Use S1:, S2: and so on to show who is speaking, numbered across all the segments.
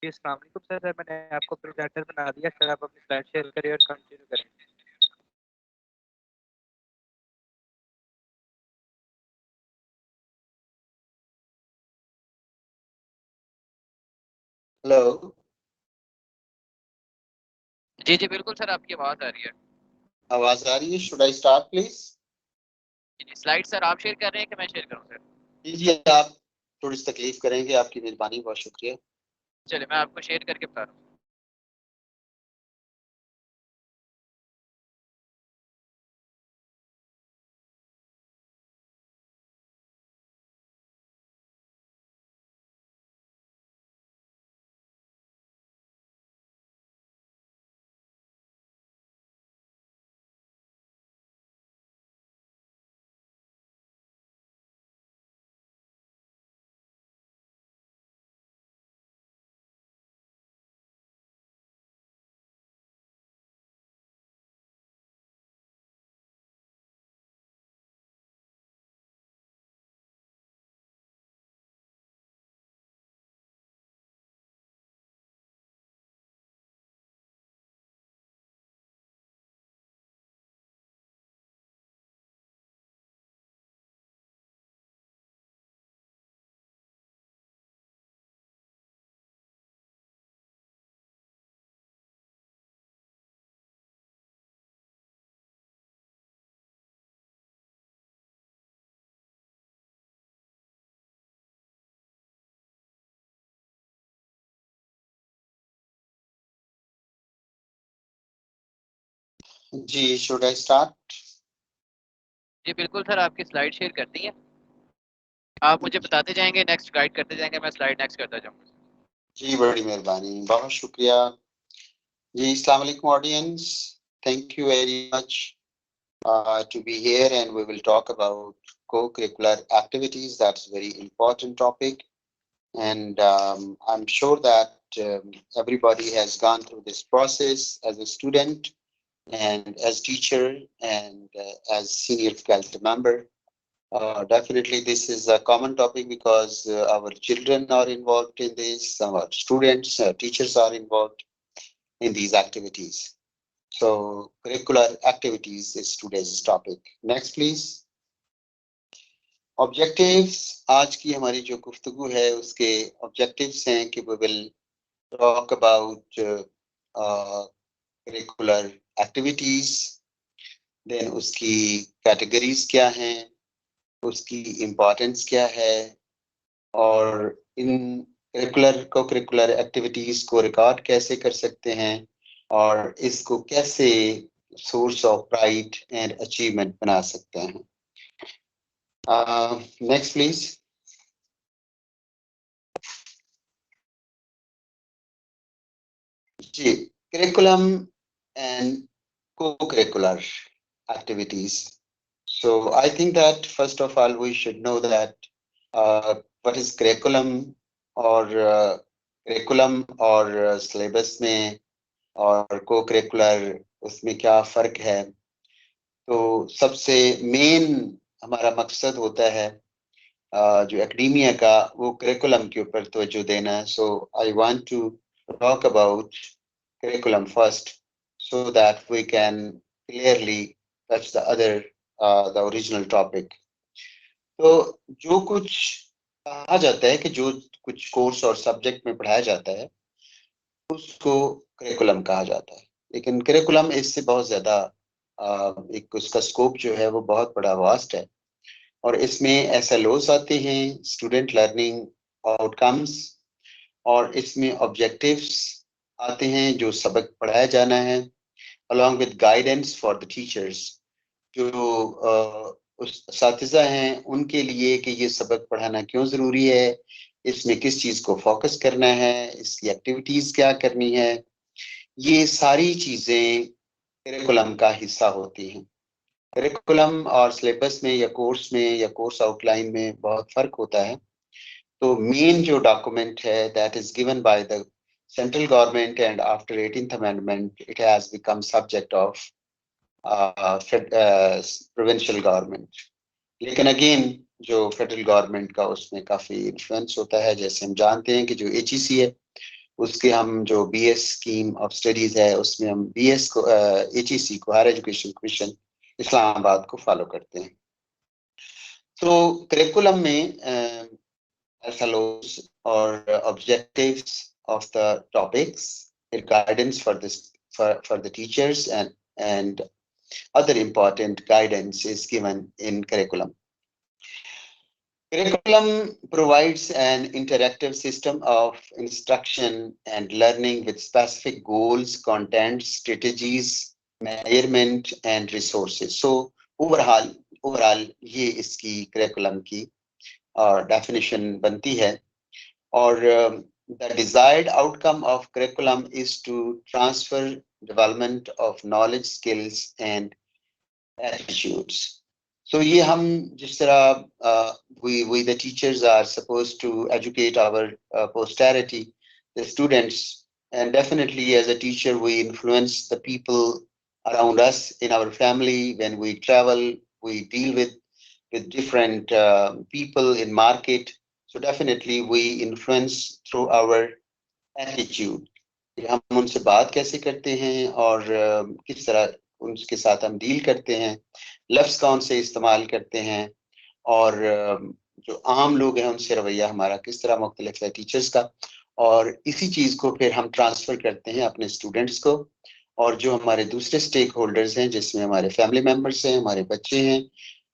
S1: जी, अस्सलाम वालेकुम सर, मैंने आपको प्रेजेंटर बना दिया सर, आप अपनी स्लाइड शेयर करें और कंटिन्यू करें।
S2: हेलो।
S1: जी जी बिल्कुल सर, आपकी आवाज़ आ रही है।
S2: आवाज आ रही है? Should I start please?
S1: जी स्लाइड सर आप शेयर कर रहे हैं कि मैं शेयर करूं सर?
S2: जी, आप थोड़ी सी तकलीफ करेंगे, आपकी मेहरबानी, बहुत शुक्रिया।
S1: चलिए मैं आपको शेयर करके बता रहा हूँ।
S2: जी, शुड आई स्टार्ट?
S1: जी बिल्कुल सर, आपकी स्लाइड शेयर कर दी है, आप मुझे बताते जाएंगे, नेक्स्ट गाइड करते जाएंगे, मैं स्लाइड नेक्स्ट करता जाऊंगा।
S2: जी, बड़ी मेहरबानी, बहुत शुक्रिया। जी, अस्सलाम वालेकुम audience, thank you very much to be here, and we will talk about co-curricular activities. That's a very important topic, and I'm sure that everybody has gone through this process as a student and as teacher and as senior faculty member. Definitely, this is a common topic because our children are involved in this, our students, teachers are involved in these activities. So, curricular activities is today's topic. Next, please. Objectives. आज की हमारी जो गुफ्तगू है उसके objectives हैं कि we will talk about curricular activities. Then उसकी categories क्या हैं, उसकी importance क्या है, और इन करिकुलर एक्टिविटीज को रिकॉर्ड कैसे कर सकते हैं और इसको कैसे source of pride and achievement बना सकते हैं। Next please. जी, curriculum and co-curricular activities. So I think that first of all we should know that what is curriculum और curriculum और syllabus में और को करिकुलर उसमें क्या फर्क है। तो सबसे मेन हमारा मकसद होता है जो एकेडमिया का, वो करिकुलम के ऊपर तवज्जो देना है। So I want to talk about curriculum first so that we can clearly touch the other the original topic. तो जो कुछ कहा जाता है कि जो कुछ कोर्स और सब्जेक्ट में पढ़ाया जाता है उसको करिकुलम कहा जाता है, लेकिन करिकुलम इससे बहुत ज्यादा एक उसका स्कोप जो है वो बहुत बड़ा वास्ट है और इसमें SLOs आते हैं, स्टूडेंट लर्निंग आउटकम्स, और इसमें ऑब्जेक्टिव्स आते हैं जो सबक पढ़ाया जाना है, along with guidance for the teachers, जो उस असातिज़ा हैं उनके लिए कि ये सबक पढ़ाना क्यों ज़रूरी है, इसमें किस चीज़ को फोकस करना है, इसकी एक्टिविटीज़ क्या करनी है। ये सारी चीज़ें करिकुलम का हिस्सा होती हैं। करिकुलम और सिलेबस में या कोर्स आउटलाइन में बहुत फ़र्क होता है। तो मेन जो डॉक्यूमेंट है that is given by the central government, and after 18th amendment it has become subject of provincial government. लेकिन अगेन जो फेडरल गवर्नमेंट का उसमें काफ़ी इन्फ्लुएंस होता है। जैसे हम जानते हैं कि जो HEC है उसके हम जो BS स्कीम ऑफ स्टडीज है उसमें हम BS को HEC को, हायर एजुकेशन कमीशन इस्लामाबाद को फॉलो करते हैं। तो करिकुलम में follows or objectives of the topics, guidance for this for the teachers, and other important guidance is given in curriculum. Curriculum provides an interactive system of instruction and learning with specific goals, content, strategies, measurement, and resources. So overall ये इसकी curriculum की definition बनती है। और the desired outcome of curriculum is to transfer development of knowledge, skills and attitudes. So ये हम जिस तरह we the teachers are supposed to educate our posterity, the students, and definitely as a teacher we influence the people around us in our family. When we travel, we deal with different people in market. So definitely we influence through our attitude. हम उनसे बात कैसे करते हैं और किस तरह उनके साथ हम डील करते हैं, लफ्ज कौन से इस्तेमाल करते हैं, और जो आम लोग हैं उनसे रवैया हमारा किस तरह मुख्तलिफ है टीचर्स का, और इसी चीज को फिर हम ट्रांसफर करते हैं अपने स्टूडेंट्स को, और जो हमारे दूसरे स्टेक होल्डर्स हैं जिसमें हमारे फैमिली मेम्बर्स हैं, हमारे बच्चे हैं,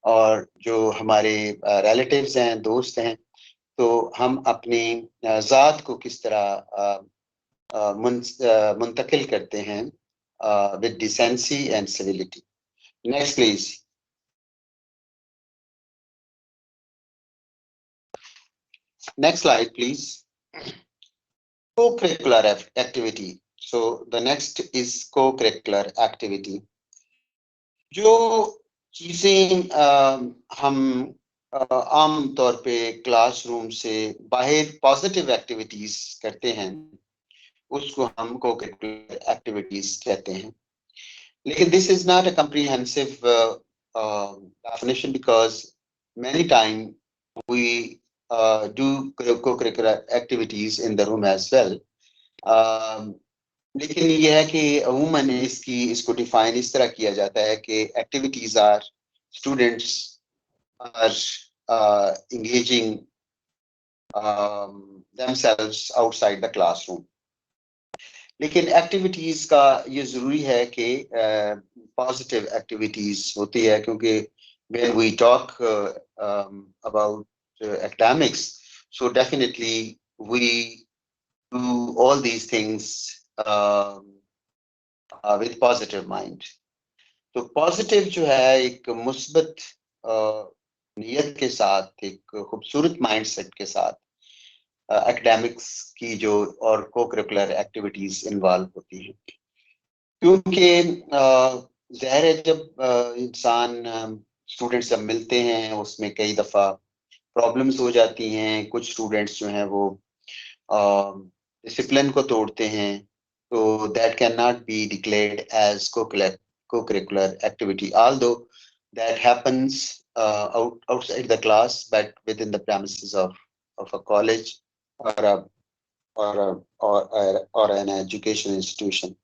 S2: और जो हमारे रिलेटिव्स हैं, दोस्त हैं, तो हम अपनी ज़ात को किस तरह मुंतकिल करते हैं with decency and civility. Next, please. Next slide, please. Co-curricular activity. So the next is co-curricular activity. जो चीजें हम आम तौर पे क्लासरूम से बाहर पॉजिटिव एक्टिविटीज करते हैं उसको हम को-करिकुलर एक्टिविटीज कहते हैं। लेकिन this is not a comprehensive definition because many times we do co-curricular activities in the room as well. लेकिन ये है कि अमूमन इसको डिफाइन इस तरह किया जाता है कि activities are students are engaging themselves outside the classroom. लेकिन एक्टिविटीज का ये जरूरी है कि पॉजिटिव एक्टिविटीज होती है, क्योंकि when we talk about academics, so definitely we do all these things with positive mind. तो पॉजिटिव जो है एक मुस्बत नियत के साथ, एक खूबसूरत माइंडसेट के साथ एकेडमिक्स की जो और को करिकुलर एक्टिविटीज इन्वॉल्व होती हैं, क्योंकि ज़ाहिर है जब इंसान स्टूडेंट्स जब मिलते हैं उसमें कई दफ़ा प्रॉब्लम्स हो जाती हैं। कुछ स्टूडेंट्स जो हैं वो डिसिप्लिन को तोड़ते हैं, तो that can not be declared as co-curricular activity, although that happens outside the class but within the premises of a college or an education institution.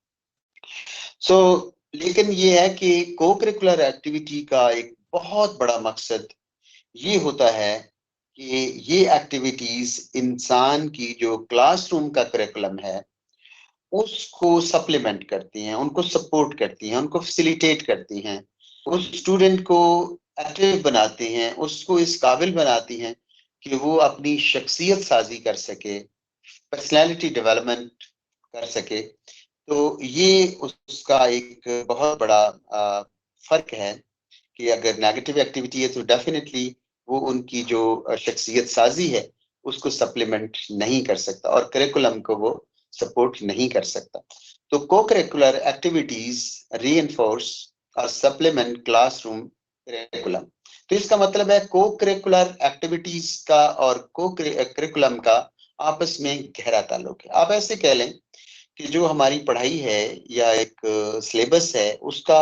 S2: So लेकिन ये है कि co-curricular activity का एक बहुत बड़ा मकसद ये होता है कि ये एक्टिविटीज इंसान की जो क्लासरूम का करिकुलम है उसको सप्लीमेंट करती हैं, उनको सपोर्ट करती हैं, उनको फैसिलिटेट करती हैं, उस स्टूडेंट को एक्टिव बनाती हैं, उसको इस काबिल बनाती हैं कि वो अपनी शख्सियत साजी कर सके, पर्सनैलिटी डेवलपमेंट कर सके। तो ये उसका एक बहुत बड़ा फर्क है कि अगर नेगेटिव एक्टिविटी है तो डेफिनेटली वो उनकी जो शख्सियत साजी है उसको सप्लीमेंट नहीं कर सकता और करिकुलम को वो सपोर्ट नहीं कर सकता। तो को-करिकुलर एक्टिविटीज रीइंफोर्स और सप्लीमेंट क्लासरूम करिकुलम। तो इसका मतलब है को-करिकुलर एक्टिविटीज का और को-करिकुलम का आपस में गहरा ताल्लुक है। आप ऐसे कह लें कि जो हमारी पढ़ाई है या एक सिलेबस है उसका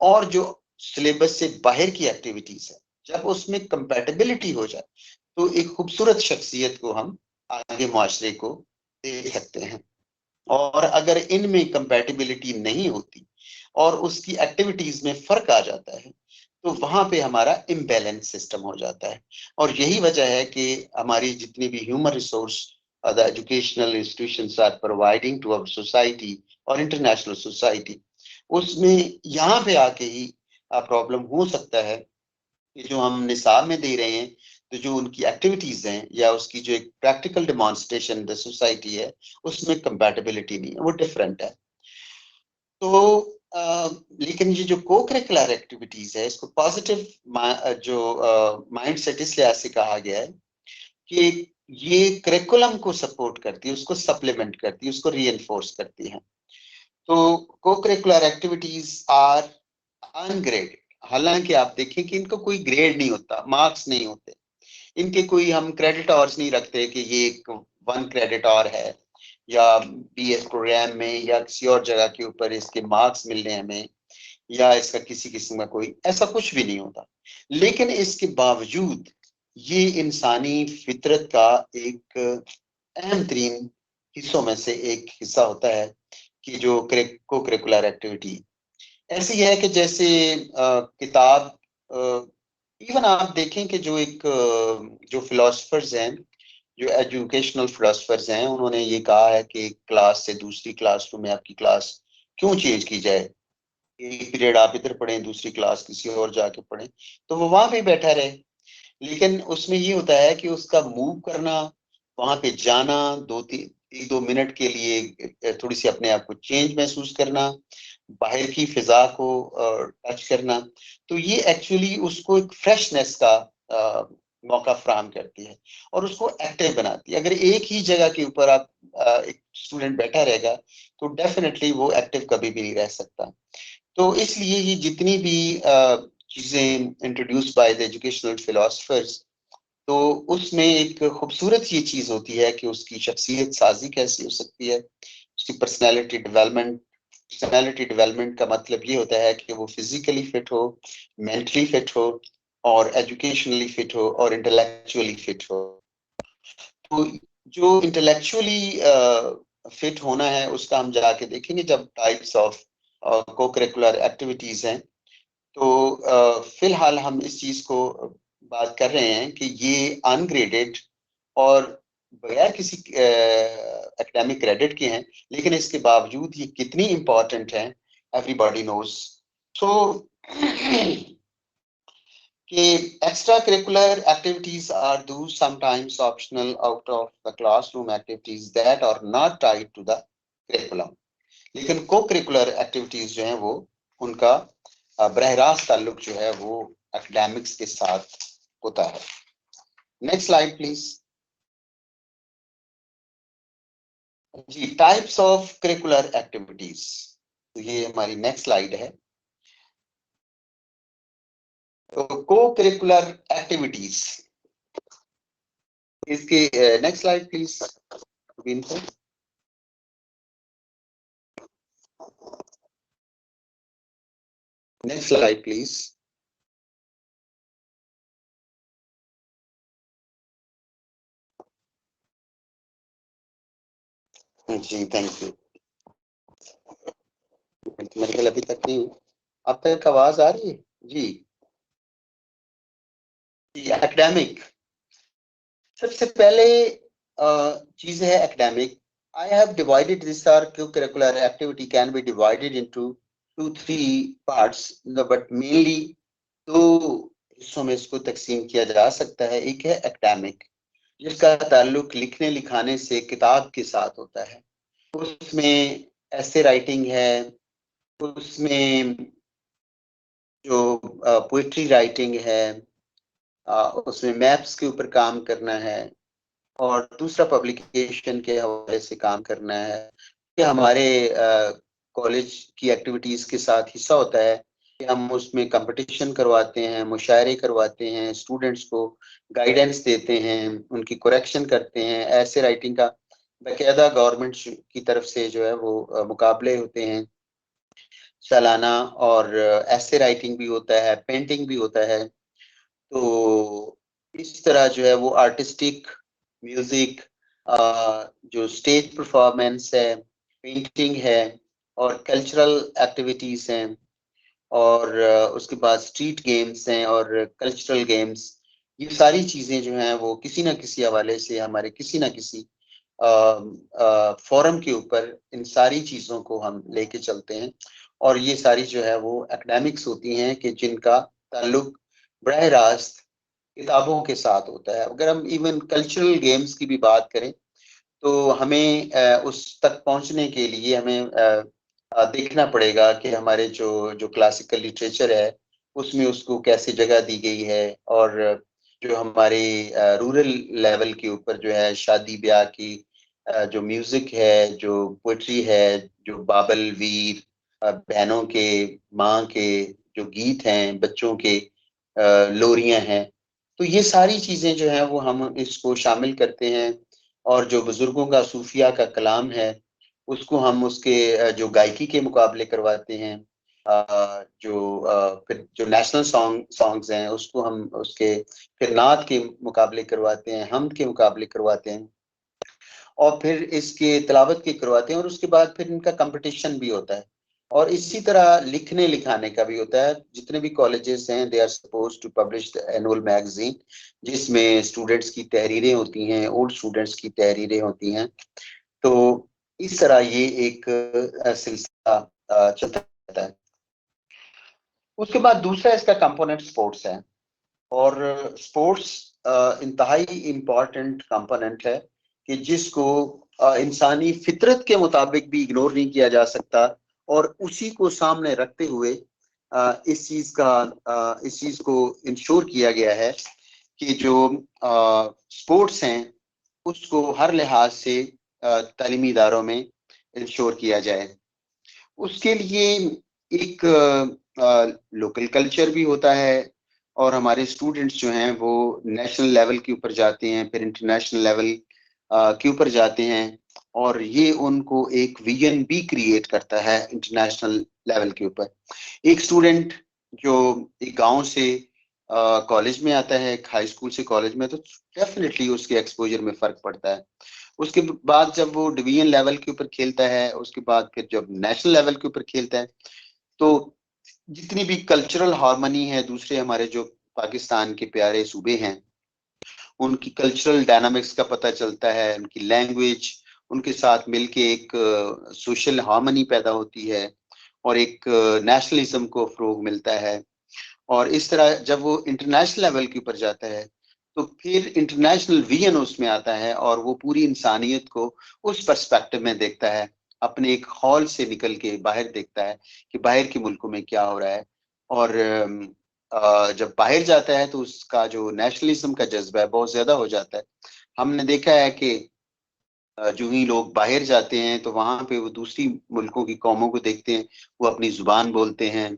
S2: और जो सिलेबस से बाहर की एक्टिविटीज है, जब उसमें कंपैटिबिलिटी हो जाए तो एक खूबसूरत शख्सियत को हम आगे मुआशरे को देख सकते हैं। और अगर इनमें कंपैटिबिलिटी नहीं होती और उसकी एक्टिविटीज में फर्क आ जाता है तो वहां पे हमारा इम्बैलेंस सिस्टम हो जाता है। और यही वजह है कि हमारी जितनी भी human resource the educational institutions are providing to our society और इंटरनेशनल सोसाइटी, उसमें यहाँ पे आके ही प्रॉब्लम हो सकता है कि जो हम निसाब में दे रहे हैं तो जो उनकी एक्टिविटीज हैं या उसकी जो एक प्रैक्टिकल डेमोन्स्ट्रेशन द सोसाइटी है उसमें कंपैटिबिलिटी नहीं है, वो डिफरेंट है। तो लेकिन ये जो को करिकुलर एक्टिविटीज है इसको पॉजिटिव जो माइंड सेट इस लिहाज से कहा गया है कि ये करिकुलम को सपोर्ट करती है, उसको सप्लीमेंट करती है, उसको रीइंफोर्स करती है। तो co-curricular activities are ungraded. हालांकि आप देखें कि इनको कोई ग्रेड नहीं होता, मार्क्स नहीं होते, इनके कोई हम क्रेडिट आवर्स नहीं रखते कि ये एक 1 क्रेडिट आवर है या बीएस प्रोग्राम में या किसी और जगह के ऊपर इसके मार्क्स मिलने हमें, या इसका किसी किस्म का कोई ऐसा कुछ भी नहीं होता। लेकिन इसके बावजूद ये इंसानी फितरत का एक अहम तरीन हिस्सों में से एक हिस्सा होता है कि जो को करिकुलर एक्टिविटी ऐसी है कि जैसे किताब, इवन आप देखें कि जो एक जो फिलोसफर्स हैं, जो एजुकेशनल फिलोसफर्स हैं, उन्होंने ये कहा है कि एक क्लास से दूसरी क्लासरूम में आपकी क्लास क्यों चेंज की जाए, एक पीरियड आप इधर पढ़ें दूसरी क्लास किसी और जाके पढ़ें, तो वो वहां पे बैठा रहे। लेकिन उसमें ये होता है कि उसका मूव करना, वहां पे जाना, 1-2 मिनट के लिए थोड़ी सी अपने आप को चेंज महसूस करना, बाहर की फिजा को टच करना, तो ये एक्चुअली उसको एक फ्रेशनेस का मौका फराहम करती है और उसको एक्टिव बनाती है। अगर एक ही जगह के ऊपर आप एक स्टूडेंट बैठा रहेगा तो डेफिनेटली वो एक्टिव कभी भी नहीं रह सकता। तो इसलिए ये जितनी भी चीजें introduce by the educational philosophers, तो उसमें एक खूबसूरत ये चीज होती है कि उसकी शख्सियत साजी कैसी हो सकती है, उसकी पर्सनैलिटी डेवलपमेंट का मतलब ये होता है कि वो फिजिकली फिट हो, मेंटली फिट हो और एजुकेशनली फिट हो और इंटेलेक्चुअली फिट हो। तो जो इंटेलेक्चुअली फिट होना है उसका हम जाके देखेंगे जब types of co-curricular activities हैं। तो फिलहाल हम इस चीज को बात कर रहे हैं कि ये अनग्रेडेड और बगैर किसी एकेडमिक क्रेडिट के हैं, लेकिन इसके बावजूद ये कितनी इंपॉर्टेंट है एवरीबॉडी नोज। सो कि extra curricular activities are do sometimes optional out of the classroom activities that are not tied to the curriculum. लेकिन को करिकुलर एक्टिविटीज जो हैं वो उनका बरह रास्त ताल्लुक जो है वो एकेडमिक्स के साथ होता है। नेक्स्ट स्लाइड प्लीज जी। टाइप्स ऑफ करिकुलर एक्टिविटीज, तो ये हमारी नेक्स्ट स्लाइड है। तो को करिकुलर एक्टिविटीज, इसके next slide please Vinkar. Next slide please. जी थैंक यू। मेरे ख्याल अभी तक नहीं, अब तक आवाज आ रही है जी। एकेडमिक सबसे पहले चीज है academic. I have divided this curricular activity can be divided into 2-3 parts, but mainly दो हिस्सों में इसको तकसीम किया जा सकता है। एक है एकेडमिक जिसका ताल्लुक लिखने लिखाने से किताब के साथ होता है, उसमें ऐसे राइटिंग है, उसमें जो पोइट्री राइटिंग है, उसमें मैप्स के ऊपर काम करना है और दूसरा पब्लिकेशन के हवाले से काम करना है। ये हमारे कॉलेज की एक्टिविटीज के साथ हिस्सा होता है कि हम उसमें कंपटीशन करवाते हैं, मुशायरे करवाते हैं, स्टूडेंट्स को गाइडेंस देते हैं, उनकी करेक्शन करते हैं। ऐसे राइटिंग का बाकायदा गवर्नमेंट की तरफ से जो है वो मुकाबले होते हैं सालाना, और ऐसे राइटिंग भी होता है, पेंटिंग भी होता है। तो इस तरह जो है वो आर्टिस्टिक, म्यूजिक, जो स्टेज परफॉर्मेंस है, पेंटिंग है और कल्चरल एक्टिविटीज हैं और उसके बाद स्ट्रीट गेम्स हैं और कल्चरल गेम्स, ये सारी चीजें जो हैं वो किसी ना किसी हवाले से हमारे किसी ना किसी फोरम के ऊपर इन सारी चीजों को हम लेके चलते हैं। और ये सारी जो है वो एकेडमिक्स होती हैं कि जिनका ताल्लुक बराह रास्त किताबों के साथ होता है। अगर हम इवन कल्चरल गेम्स की भी बात करें तो हमें उस तक पहुंचने के लिए हमें देखना पड़ेगा कि हमारे जो जो क्लासिकल लिटरेचर है उसमें उसको कैसे जगह दी गई है। और जो हमारे रूरल लेवल के ऊपर जो है शादी ब्याह की जो म्यूजिक है, जो पोइट्री है, जो बाबल वीर, बहनों के, माँ के जो गीत हैं, बच्चों के लोरियां हैं, तो ये सारी चीजें जो है वो हम इसको शामिल करते हैं। और जो बुजुर्गों का सूफिया का कलाम है उसको हम उसके जो गायकी के मुकाबले करवाते हैं। फिर जो नेशनल सॉन्ग्स हैं उसको हम उसके फिर नात के मुकाबले करवाते हैं, हमद के मुकाबले करवाते हैं और फिर इसके तिलावत के करवाते हैं और उसके बाद फिर इनका कंपटीशन भी होता है। और इसी तरह लिखने लिखाने का भी होता है। जितने भी कॉलेजेस हैं they are suppose to publish the annual magazine जिसमें स्टूडेंट्स की तहरीरें होती हैं, ओल्ड स्टूडेंट्स की तहरीरें होती हैं। तो इस तरह ये एक सिलसिला चलता रहता है। उसके बाद दूसरा इसका कंपोनेंट स्पोर्ट्स है और स्पोर्ट्स इंतहाई इम्पोर्टेंट कंपोनेंट है कि जिसको इंसानी फितरत के मुताबिक भी इग्नोर नहीं किया जा सकता। और उसी को सामने रखते हुए इस चीज को इंश्योर किया गया है कि जो स्पोर्ट्स हैं उसको हर लिहाज से तालीमी इदारों में इंश्योर किया जाए। उसके लिए एक लोकल कल्चर भी होता है और हमारे स्टूडेंट्स जो हैं वो नेशनल लेवल के ऊपर जाते हैं, फिर इंटरनेशनल लेवल के ऊपर जाते हैं और ये उनको एक विजन भी क्रिएट करता है इंटरनेशनल लेवल के ऊपर। एक स्टूडेंट जो एक गांव से कॉलेज में आता है, हाई स्कूल से कॉलेज में, तो डेफिनेटली उसके एक्सपोजर में फर्क पड़ता है। उसके बाद जब वो डिवीजन लेवल के ऊपर खेलता है, उसके बाद फिर जब नेशनल लेवल के ऊपर खेलता है, तो जितनी भी कल्चरल हार्मनी है दूसरे हमारे जो पाकिस्तान के प्यारे सूबे हैं उनकी कल्चरल डायनामिक्स का पता चलता है, उनकी लैंग्वेज, उनके साथ मिलके एक सोशल हार्मनी पैदा होती है और एक नेशनलिज्म को फरोग मिलता है। और इस तरह जब वो इंटरनेशनल लेवल के ऊपर जाता है तो फिर इंटरनेशनल विजन उसमें आता है और वो पूरी इंसानियत को उस पर्सपेक्टिव में देखता है, अपने एक हॉल से निकल के बाहर देखता है कि बाहर के मुल्कों में क्या हो रहा है। और जब बाहर जाता है तो उसका जो नेशनलिज्म का जज्बा है बहुत ज्यादा हो जाता है। हमने देखा है कि जो ही लोग बाहर जाते हैं तो वहां पे वो दूसरी मुल्कों की कौमों को देखते हैं, वो अपनी जुबान बोलते हैं,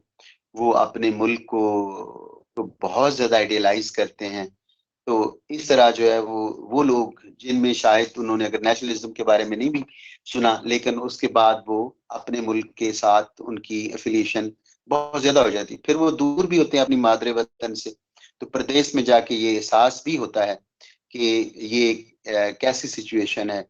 S2: वो अपने मुल्क को बहुत ज्यादा आइडियलाइज करते हैं। तो इस तरह जो है वो लोग जिनमें शायद उन्होंने अगर नेशनलिज्म के बारे में नहीं भी सुना लेकिन उसके बाद वो अपने मुल्क के साथ उनकी एफिलिएशन बहुत ज्यादा हो जाती है, फिर वो दूर भी होते हैं अपनी मादरे वतन से। तो प्रदेश में जाके ये एहसास भी होता है कि ये कैसी सिचुएशन है।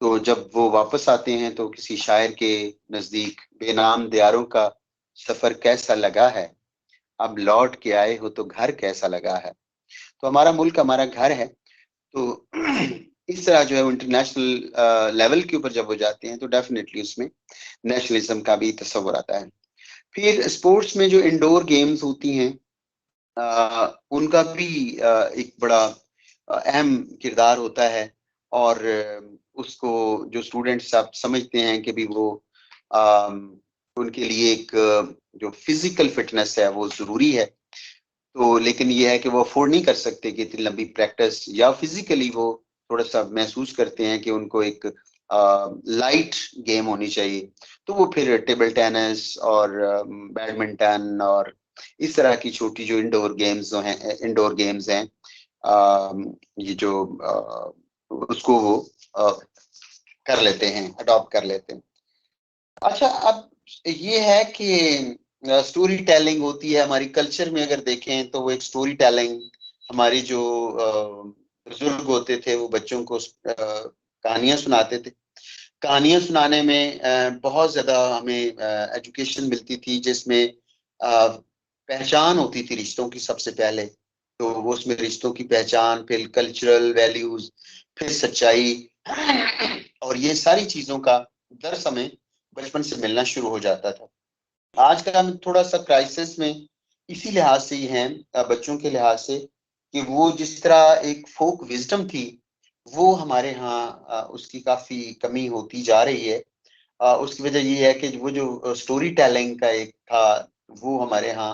S2: तो जब वो वापस आते हैं तो किसी शायर के नजदीक बेनाम दियारों का सफर कैसा लगा है, अब लौट के आए हो तो घर कैसा लगा है। तो हमारा मुल्क हमारा घर है। तो इस तरह जो है वो इंटरनेशनल लेवल के ऊपर जब वो जाते हैं तो डेफिनेटली उसमें नेशनलिज्म का भी तस्वर आता है। फिर स्पोर्ट्स में जो इंडोर गेम्स होती हैं उनका भी एक बड़ा अहम किरदार होता है। और उसको जो स्टूडेंट्स आप समझते हैं कि भी वो उनके लिए एक जो फिजिकल फिटनेस है वो जरूरी है। तो लेकिन ये है कि वो अफोर्ड नहीं कर सकते कि इतनी लंबी प्रैक्टिस, या फिजिकली वो थोड़ा सा महसूस करते हैं कि उनको एक लाइट गेम होनी चाहिए। तो वो फिर टेबल टेनिस और बैडमिंटन और इस तरह की छोटी जो इंडोर गेम्स हैं ये जो उसको वो कर लेते हैं, अडॉप्ट कर लेते हैं। अच्छा, अब ये है कि स्टोरी टेलिंग होती है हमारी कल्चर में, अगर देखें तो वो एक स्टोरी टेलिंग हमारी जो बुजुर्ग होते थे वो बच्चों को कहानियां सुनाते थे। कहानियां सुनाने में बहुत ज्यादा हमें एजुकेशन मिलती थी, जिसमें पहचान होती थी रिश्तों की सबसे पहले। तो वो उसमें रिश्तों की पहचान, फिर कल्चरल वैल्यूज, फिर सच्चाई, और ये सारी चीजों का दर्स हमें बचपन से मिलना शुरू हो जाता था। आज का हम थोड़ा सा क्राइसिस में इसी लिहाज से ही हैं, बच्चों के लिहाज से, कि वो जिस तरह एक फोक विजडम थी वो हमारे यहाँ उसकी काफी कमी होती जा रही है। उसकी वजह ये है कि वो जो स्टोरी टेलिंग का एक था वो हमारे यहाँ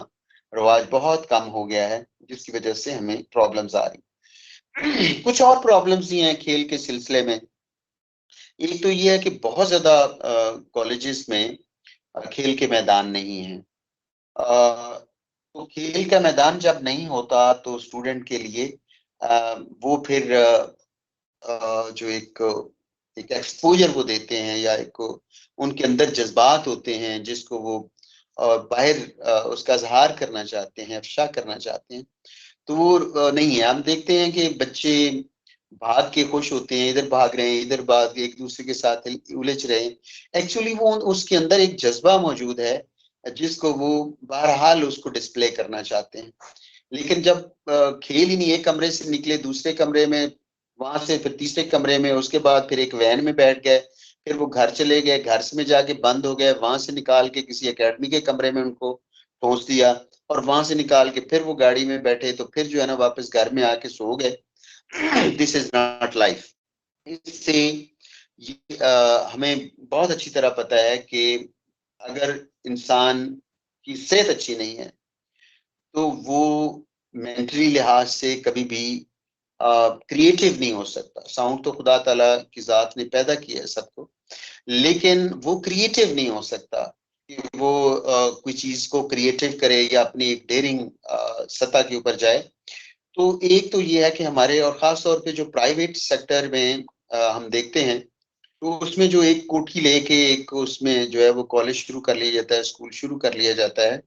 S2: रवाज बहुत कम हो गया है, जिसकी वजह से हमें प्रॉब्लम्स आ रही। कुछ और प्रॉब्लम्स ही हैं खेल के सिलसिले में। एक तो ये है कि बहुत ज्यादा कॉलेजेस में खेल के मैदान नहीं है। तो खेल का मैदान जब नहीं होता तो स्टूडेंट के लिए वो फिर जो एक एक्सपोजर वो देते हैं, या एक उनके अंदर जज्बात होते हैं जिसको वो बाहर उसका इजहार करना चाहते हैं, अफशा करना चाहते हैं, तो वो नहीं है। हम देखते हैं कि बच्चे भाग के खुश होते हैं, इधर भाग रहे हैं, इधर भाग, एक दूसरे के साथ उलझ रहे हैं। एक्चुअली वो उसके अंदर एक जज्बा मौजूद है जिसको वो बहरहाल उसको डिस्प्ले करना चाहते हैं। लेकिन जब खेल ही नहीं, एक कमरे से निकले दूसरे कमरे में, वहां से फिर तीसरे कमरे में, उसके बाद फिर एक वैन में बैठ गए, फिर वो घर चले गए, घर में जाके बंद हो गए, वहां से निकाल के किसी एकेडमी के कमरे में उनको पहुंच दिया, और वहां से निकाल के फिर वो गाड़ी में बैठे, तो फिर जो है ना वापस घर में आके सो गए। This is not life. इससे हमें बहुत अच्छी तरह पता है कि अगर इंसान की सेहत अच्छी नहीं है तो वो मेंटली लिहाज से कभी भी क्रिएटिव नहीं हो सकता। साउंड तो खुदा ताला की जात ने पैदा किया है सबको, लेकिन वो क्रिएटिव नहीं हो सकता कि वो कोई चीज को क्रिएटिव करे या अपनी एक डेयरिंग सतह के ऊपर जाए। तो एक तो ये है कि हमारे, और खास तौर पे जो प्राइवेट सेक्टर में हम देखते हैं, तो उसमें जो एक कोठी लेके एक उसमें जो है वो कॉलेज शुरू कर लिया जाता है, स्कूल शुरू कर लिया जाता है।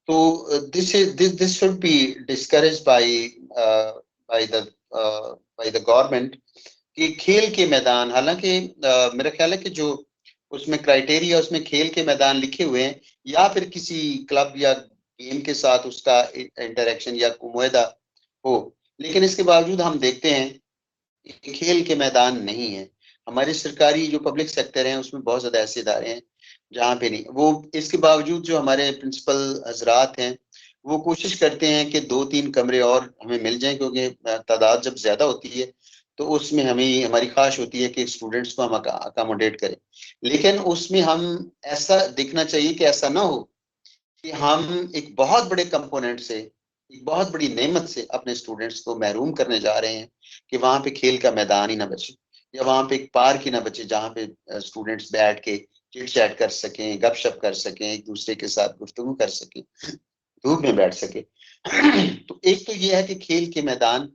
S2: तो this should be discourage by the government कि खेल के मैदान, हालांकि मेरा ख्याल है कि जो उसमें क्राइटेरिया उसमें खेल के मैदान लिखे हुए हैं, या फिर किसी क्लब या गेम के साथ उसका इंटरेक्शन या मुआहदा हो, लेकिन इसके बावजूद हम देखते हैं कि खेल के मैदान नहीं है। हमारे सरकारी जो पब्लिक सेक्टर है उसमें बहुत ज्यादा ऐसे इदारे हैं जहाँ पे नहीं वो। इसके बावजूद जो हमारे प्रिंसिपल हजरात हैं वो कोशिश करते हैं कि 2-3 कमरे और हमें मिल जाएं, क्योंकि तादाद जब ज्यादा होती है तो उसमें हमें, हमारी ख्वाहिश होती है कि स्टूडेंट्स को हम अकोमोडेट करें। लेकिन उसमें हम, ऐसा देखना चाहिए कि ऐसा ना हो कि हम एक बहुत बड़े कंपोनेंट से, एक बहुत बड़ी नेमत से अपने स्टूडेंट्स को महरूम करने जा रहे हैं, कि वहां पे खेल का मैदान ही ना बचे, या वहां पे एक पार्क ही ना बचे जहाँ पे स्टूडेंट्स बैठ के चिट चैट कर सकें, गपशप कर सकें, एक दूसरे के साथ गुफ्तगू कर सकें, धूप में बैठ सके। तो एक तो ये है कि खेल के मैदान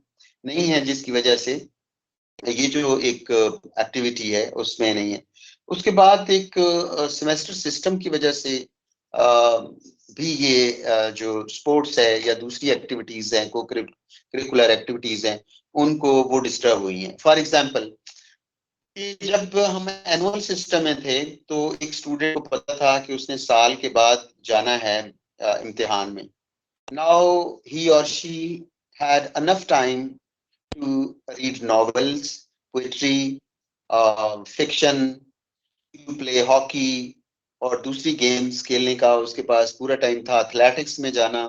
S2: नहीं है, जिसकी वजह से ये जो एक एक्टिविटी है उसमें नहीं है। उसके बाद एक सेमेस्टर सिस्टम की वजह से भी ये जो स्पोर्ट्स है या दूसरी एक्टिविटीज हैं, को करिकुलर एक्टिविटीज हैं, उनको वो डिस्टर्ब हुई हैं। फॉर एग्जांपल, जब हम एनुअल सिस्टम में थे तो एक स्टूडेंट को पता था कि उसने साल के बाद जाना है इम्तिहान में। नाउ ही और she had enough time to read novels, poetry, fiction, to play hockey और दूसरी गेम्स खेलने का उसके पास पूरा टाइम था, एथलेटिक्स में जाना,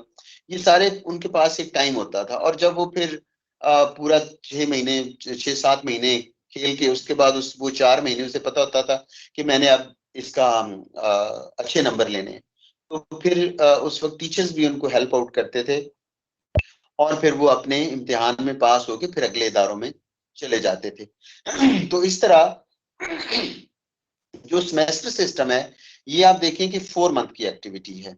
S2: ये सारे उनके पास एक टाइम होता था। और जब वो फिर पूरा 6 महीने, 6-7 महीने खेल के उसके बाद उस वो 4 महीने उसे पता होता था कि मैंने अब इसका अच्छे नंबर लेने हैं, तो फिर उस वक्त टीचर्स भी उनको हेल्प आउट करते थे, और फिर वो अपने इम्तिहान में पास होके फिर अगले इदारों में चले जाते थे। तो इस तरह जो सेमेस्टर सिस्टम है, ये आप देखें कि 4 मंथ की एक्टिविटी है।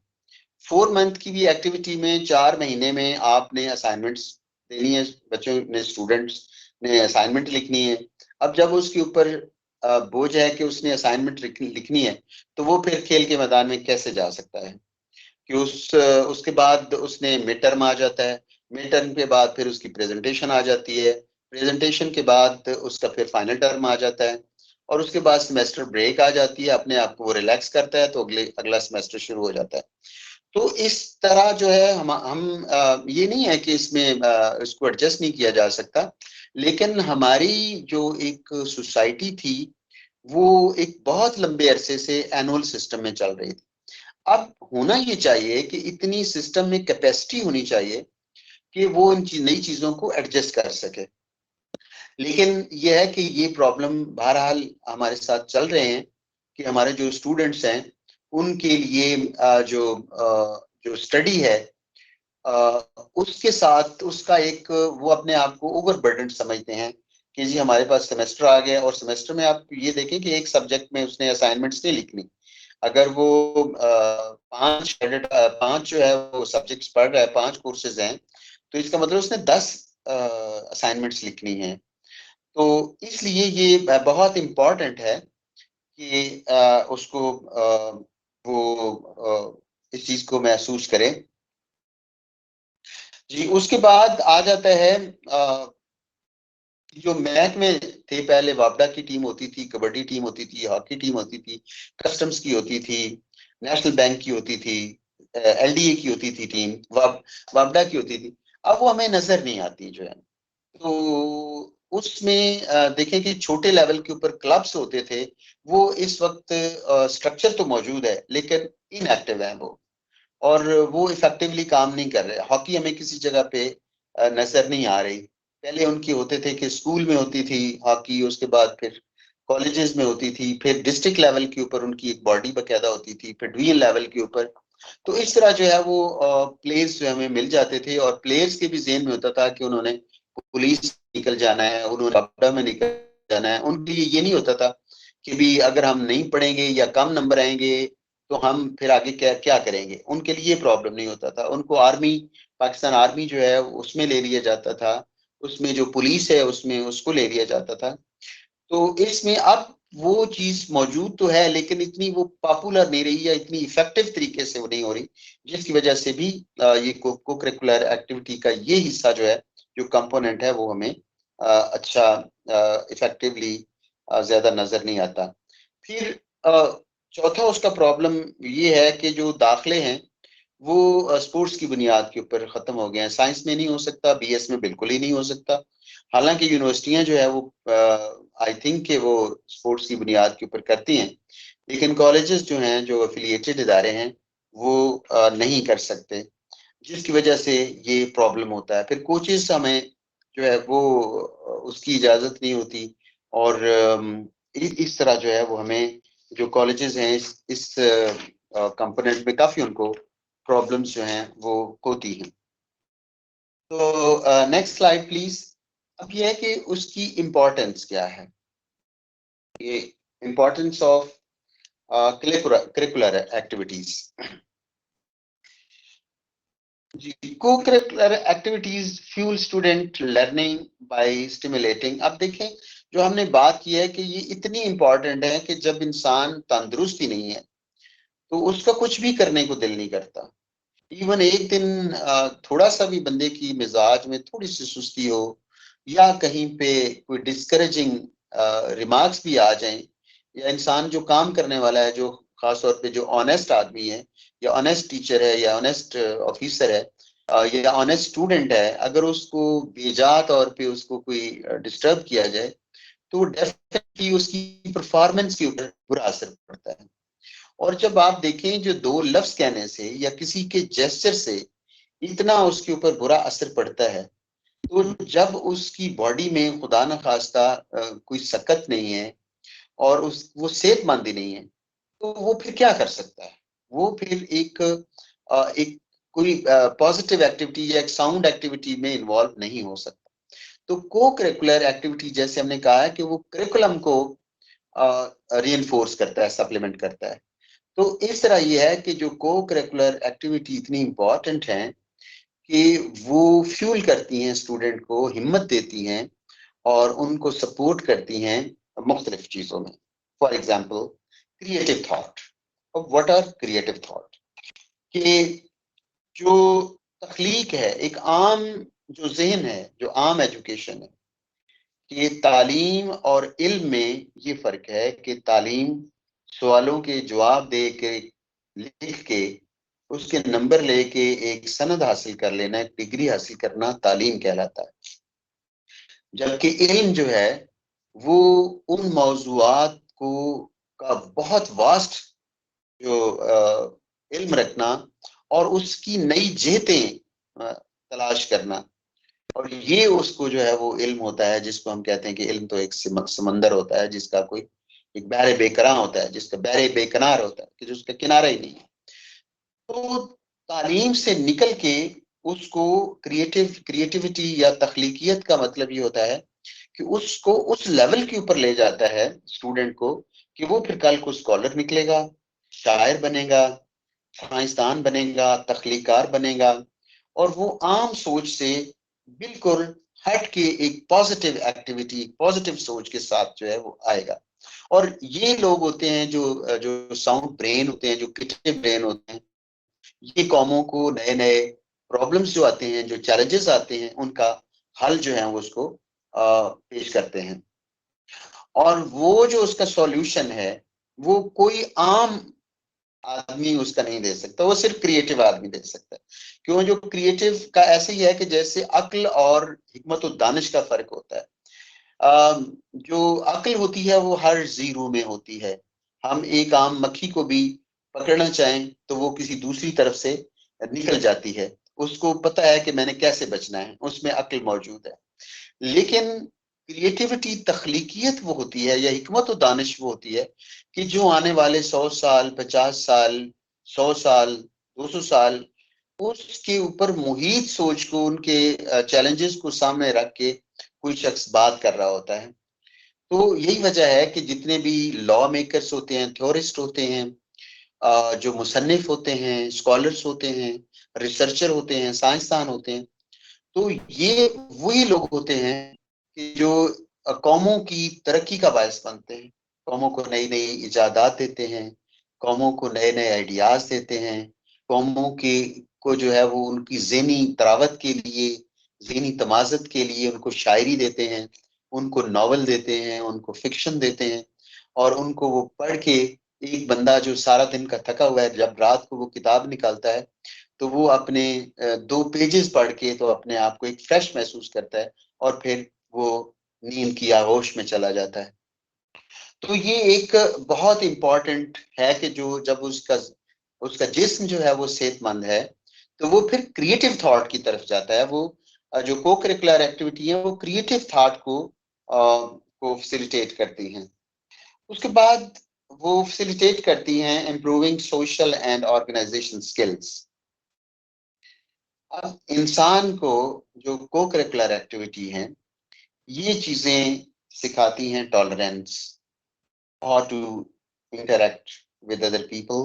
S2: 4 मंथ की भी एक्टिविटी में 4 महीने में आपने असाइनमेंट्स देनी है, बच्चों ने, स्टूडेंट्स ने असाइनमेंट लिखनी है। अब जब उसके ऊपर बोझ है कि उसने असाइनमेंट लिखनी है, तो वो फिर खेल के मैदान में कैसे जा सकता है? कि उसके बाद उसने मिड टर्म आ जाता है, मिड टर्म के बाद फिर उसकी प्रेजेंटेशन आ जाती है, प्रेजेंटेशन के बाद उसका फिर फाइनल टर्म आ जाता है और उसके बाद सेमेस्टर ब्रेक आ जाती है, अपने आप को वो रिलैक्स करता है, तो अगला सेमेस्टर शुरू हो जाता है। तो इस तरह जो है हम ये नहीं है कि इसमें इसको एडजस्ट नहीं किया जा सकता, लेकिन हमारी जो एक सोसाइटी थी वो एक बहुत लंबे अरसे से एनुअल सिस्टम में चल रही थी। अब होना ये चाहिए कि इतनी सिस्टम में कैपेसिटी होनी चाहिए कि वो इन नई चीजों को एडजस्ट कर सके। लेकिन यह है कि ये प्रॉब्लम बहरहाल हमारे साथ चल रहे हैं कि हमारे जो स्टूडेंट्स हैं उनके लिए जो स्टडी है उसके साथ उसका एक वो अपने आप को ओवरबर्डन समझते हैं कि जी हमारे पास सेमेस्टर आ गया, और सेमेस्टर में आप ये देखें कि एक सब्जेक्ट में उसने असाइनमेंट्स नहीं लिखनी। अगर वो पांच जो है वो सब्जेक्ट्स पढ़ रहा है, पांच कोर्सेज हैं, तो इसका मतलब उसने 10 असाइनमेंट्स लिखनी है। तो इसलिए ये बहुत इम्पोर्टेंट है कि उसको वो इस चीज को महसूस करे। जी उसके बाद आ जाता है जो मैथ में थे पहले, वापडा की टीम होती थी, कबड्डी टीम होती थी, हॉकी टीम होती थी, कस्टम्स की होती थी, नेशनल बैंक की होती थी, एलडीए की होती थी टीम, वापडा की होती थी। अब वो हमें नजर नहीं आती जो है। तो उसमें देखें कि छोटे लेवल के ऊपर क्लब्स होते थे, वो इस वक्त स्ट्रक्चर तो मौजूद है लेकिन इनएक्टिव है वो, और वो इफेक्टिवली काम नहीं कर रहे। हॉकी हमें किसी जगह पे नजर नहीं आ रही। पहले उनकी होते थे कि स्कूल में होती थी हॉकी, उसके बाद फिर कॉलेजेस में होती थी, फिर डिस्ट्रिक्ट लेवल के ऊपर उनकी एक बॉडी बकायदा होती थी, फिर डिवीजन लेवल के ऊपर। तो इस तरह जो है वो प्लेयर्स जो हमें मिल जाते थे, और प्लेयर्स के भी जेहन में होता था कि उन्होंने पुलिस निकल जाना है, उन्होंने आपदा में निकल जाना है। उनके लिए ये नहीं होता था कि भी अगर हम नहीं पढ़ेंगे या कम नंबर आएंगे तो हम फिर आगे क्या क्या करेंगे। उनके लिए प्रॉब्लम नहीं होता था। उनको आर्मी, पाकिस्तान आर्मी जो है उसमें ले लिया जाता था, उसमें जो पुलिस है उसमें उसको ले लिया जाता था। तो इसमें अब वो चीज मौजूद तो है लेकिन इतनी वो पॉपुलर नहीं रही या इतनी इफेक्टिव तरीके से वो नहीं हो रही, जिसकी वजह से भी ये को करिकुलर एक्टिविटी का ये हिस्सा जो है, जो कंपोनेंट है, वो हमें अच्छा इफेक्टिवली ज्यादा नजर नहीं आता। फिर चौथा उसका प्रॉब्लम ये है कि जो दाखले हैं वो स्पोर्ट्स की बुनियाद के ऊपर खत्म हो गए हैं। साइंस में नहीं हो सकता, बीएस में बिल्कुल ही नहीं हो सकता। हालांकि यूनिवर्सिटियां जो है वो आई थिंक कि वो स्पोर्ट्स की बुनियाद के ऊपर करती हैं, लेकिन कॉलेजेस जो हैं, जो एफिलिएटेड इदारे हैं, वो नहीं कर सकते, जिसकी वजह से ये प्रॉब्लम होता है। फिर कोचेस हमें जो है वो उसकी इजाजत नहीं होती, और इस तरह जो है वो हमें जो कॉलेजेस हैं इस कंपोनेंट में काफी उनको प्रॉब्लम्स जो हैं वो होती हैं। तो नेक्स्ट स्लाइड प्लीज। अब ये है कि उसकी इम्पोर्टेंस क्या है, ये इम्पोर्टेंस ऑफ करिकुलर एक्टिविटीज। जी, co-curricular activities fuel student learning by stimulating. अब देखें, जो हमने बात की है कि ये इतनी इंपॉर्टेंट है कि जब इंसान तंदुरुस्त ही नहीं है तो उसका कुछ भी करने को दिल नहीं करता। इवन एक दिन थोड़ा सा भी बंदे की मिजाज में थोड़ी सी सुस्ती हो, या कहीं पे कोई डिस्करेजिंग रिमार्क्स भी आ जाएं, या इंसान जो काम करने वाला है, जो खास तौर पे जो ऑनेस्ट आदमी है, या ऑनेस्ट टीचर है, या ऑनेस्ट ऑफिसर है, या ऑनेस्ट स्टूडेंट है, अगर उसको बेजा तौर पे उसको कोई डिस्टर्ब किया जाए तो डेफिनेटली उसकी परफॉर्मेंस के ऊपर बुरा असर पड़ता है। और जब आप देखें जो दो लफ्ज कहने से या किसी के जेस्चर से इतना उसके ऊपर बुरा असर पड़ता है, तो जब उसकी बॉडी में खुदा न खास्ता कोई सकत नहीं है और उस वो सेहतमंद ही नहीं है, तो वो फिर क्या कर सकता है। वो फिर एक कोई पॉजिटिव एक्टिविटी या एक साउंड एक्टिविटी में इन्वॉल्व नहीं हो सकता। तो को करिकुलर एक्टिविटी, जैसे हमने कहा है कि वो करिकुलम को रीइंफोर्स करता है, सप्लीमेंट करता है। तो इस तरह ये है कि जो को करिकुलर एक्टिविटी इतनी इंपॉर्टेंट है कि वो फ्यूल करती हैं, स्टूडेंट को हिम्मत देती हैं और उनको सपोर्ट करती हैं मुख्तलिफ चीज़ों में। For example creative thought. अब व्हाट आर क्रिएटिव थॉट? कि जो तख्लीक है, एक आम जो जहन है, जो आम एजुकेशन है, कि तालीम और इल्म में ये फर्क है कि तालीम सवालों के जवाब दे के, लिख के, उसके नंबर लेके एक सनद हासिल कर लेना, एक डिग्री हासिल करना तालीम कहलाता है। जबकि इल्म जो है वो उन मौजूआत को का बहुत वास्ट जो इल्म रखना और उसकी नई जिहतें तलाश करना, और ये उसको जो है वो इल्म होता है, जिसको हम कहते हैं कि इल्म तो एक समंदर होता है जिसका कोई एक बहरे बेकरार होता है, जिसका बहरे बेकरार होता है कि जिसका किनारा ही नहीं है। तो तालीम से निकल के उसको क्रिएटिविटी या तख्लीकियत का मतलब ये होता है कि उसको उस लेवल के ऊपर ले जाता है स्टूडेंट को कि वो फिर कल को स्कॉलर निकलेगा, शायर बनेगा, साइंसदान बनेगा, तख्लीकार बनेगा, और वो आम सोच से बिल्कुल हट के एक पॉजिटिव एक्टिविटी, पॉजिटिव सोच के साथ जो है वो आएगा। और ये लोग होते हैं जो जो साउंड ब्रेन होते हैं, जो क्रिएटिव ब्रेन होते हैं, ये कौमों को नए नए प्रॉब्लम्स जो आते हैं, जो चैलेंजेस आते हैं, उनका हल जो है वो उसको पेश करते हैं। और वो जो उसका सॉल्यूशन है वो कोई आम आदमी उसका नहीं दे सकता, वो सिर्फ क्रिएटिव आदमी दे सकता है। क्यों? जो क्रिएटिव का ऐसे ही है कि जैसे अक्ल और हिकमत और दानिश का फर्क होता है। जो अक्ल होती है वो हर जीरो में होती है। हम एक आम मक्खी को भी पकड़ना चाहें तो वो किसी दूसरी तरफ से निकल जाती है, उसको पता है कि मैंने कैसे बचना है, उसमें अक्ल मौजूद है। लेकिन क्रिएटिविटी, तख्लीकियत वो होती है, या हिकमत और दानिश वो होती है कि जो आने वाले 100 साल, 50 साल, 100 साल, 200 साल, उसके ऊपर मुहित सोच को, उनके चैलेंजेस को सामने रख के कोई शख्स बात कर रहा होता है। तो यही वजह है कि जितने भी लॉ मेकर्स होते हैं, थ्योरिस्ट होते हैं, जो मुसन्निफ होते हैं, स्कॉलर्स होते हैं, रिसर्चर होते हैं, साइंसदान होते हैं, तो ये वही लोग होते हैं कि जो कौमों की तरक्की का बायस बनते हैं, कौमों को नई नई इजादात देते हैं, कौमों को नए नए आइडियाज देते हैं, कौमों के को जो है वो उनकी ज़हनी तरावत के लिए, ज़हनी तमाज़त के लिए उनको शायरी देते हैं, उनको नॉवल देते हैं, उनको फिक्शन देते हैं, और उनको वो पढ़ के एक बंदा जो सारा दिन का थका हुआ है, जब रात को वो किताब निकालता है तो वो अपने 2 पेजेस पढ़ के तो अपने आप को एक फ्रेश महसूस करता है, और फिर वो नींद की आगोश में चला जाता है। तो ये एक बहुत इंपॉर्टेंट है कि जो जब उसका उसका जिस्म जो है वो सेहतमंद है तो वो फिर क्रिएटिव थॉट की तरफ जाता है। वो जो को करिकुलर एक्टिविटी है वो क्रिएटिव थॉट को फैसिलिटेट करती हैं। उसके बाद वो फैसिलिटेट करती हैं improving social and organization skills. अब इंसान को जो को करिकुलर एक्टिविटी है ये चीजें सिखाती हैं tolerance, how to interact with other people,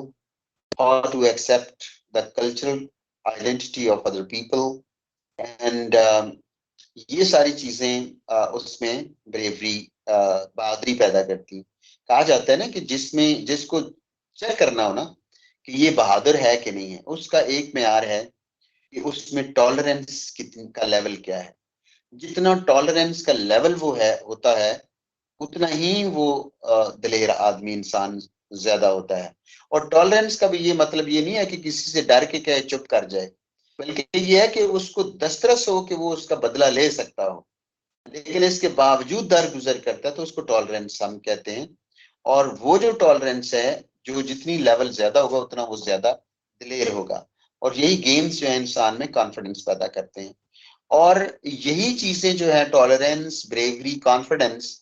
S2: how to accept the cultural identity of other people, and ये सारी चीजें उसमें ब्रेवरी, बहादुरी पैदा करती। कहा जाता है ना कि जिसको चेक करना हो ना कि ये बहादुर है कि नहीं है, उसका एक मेयार है कि उसमें टॉलरेंस कितनी का लेवल क्या है। जितना टॉलरेंस का लेवल वो है होता है उतना ही वो दिलेर आदमी, इंसान ज्यादा होता है। और टॉलरेंस का भी ये मतलब ये नहीं है कि किसी से डर के कहे चुप कर जाए, बल्कि ये है कि उसको दस्तरस हो कि वो उसका बदला ले सकता हो, लेकिन इसके बावजूद दर गुजर करता है तो उसको टॉलरेंस हम कहते हैं। और वो जो टॉलरेंस है, जो जितनी लेवल ज्यादा होगा उतना वो ज्यादा दिलेर होगा। और यही गेम्स जो है इंसान में कॉन्फिडेंस पैदा करते हैं। और यही चीजें जो है टॉलरेंस, ब्रेवरी, कॉन्फिडेंस,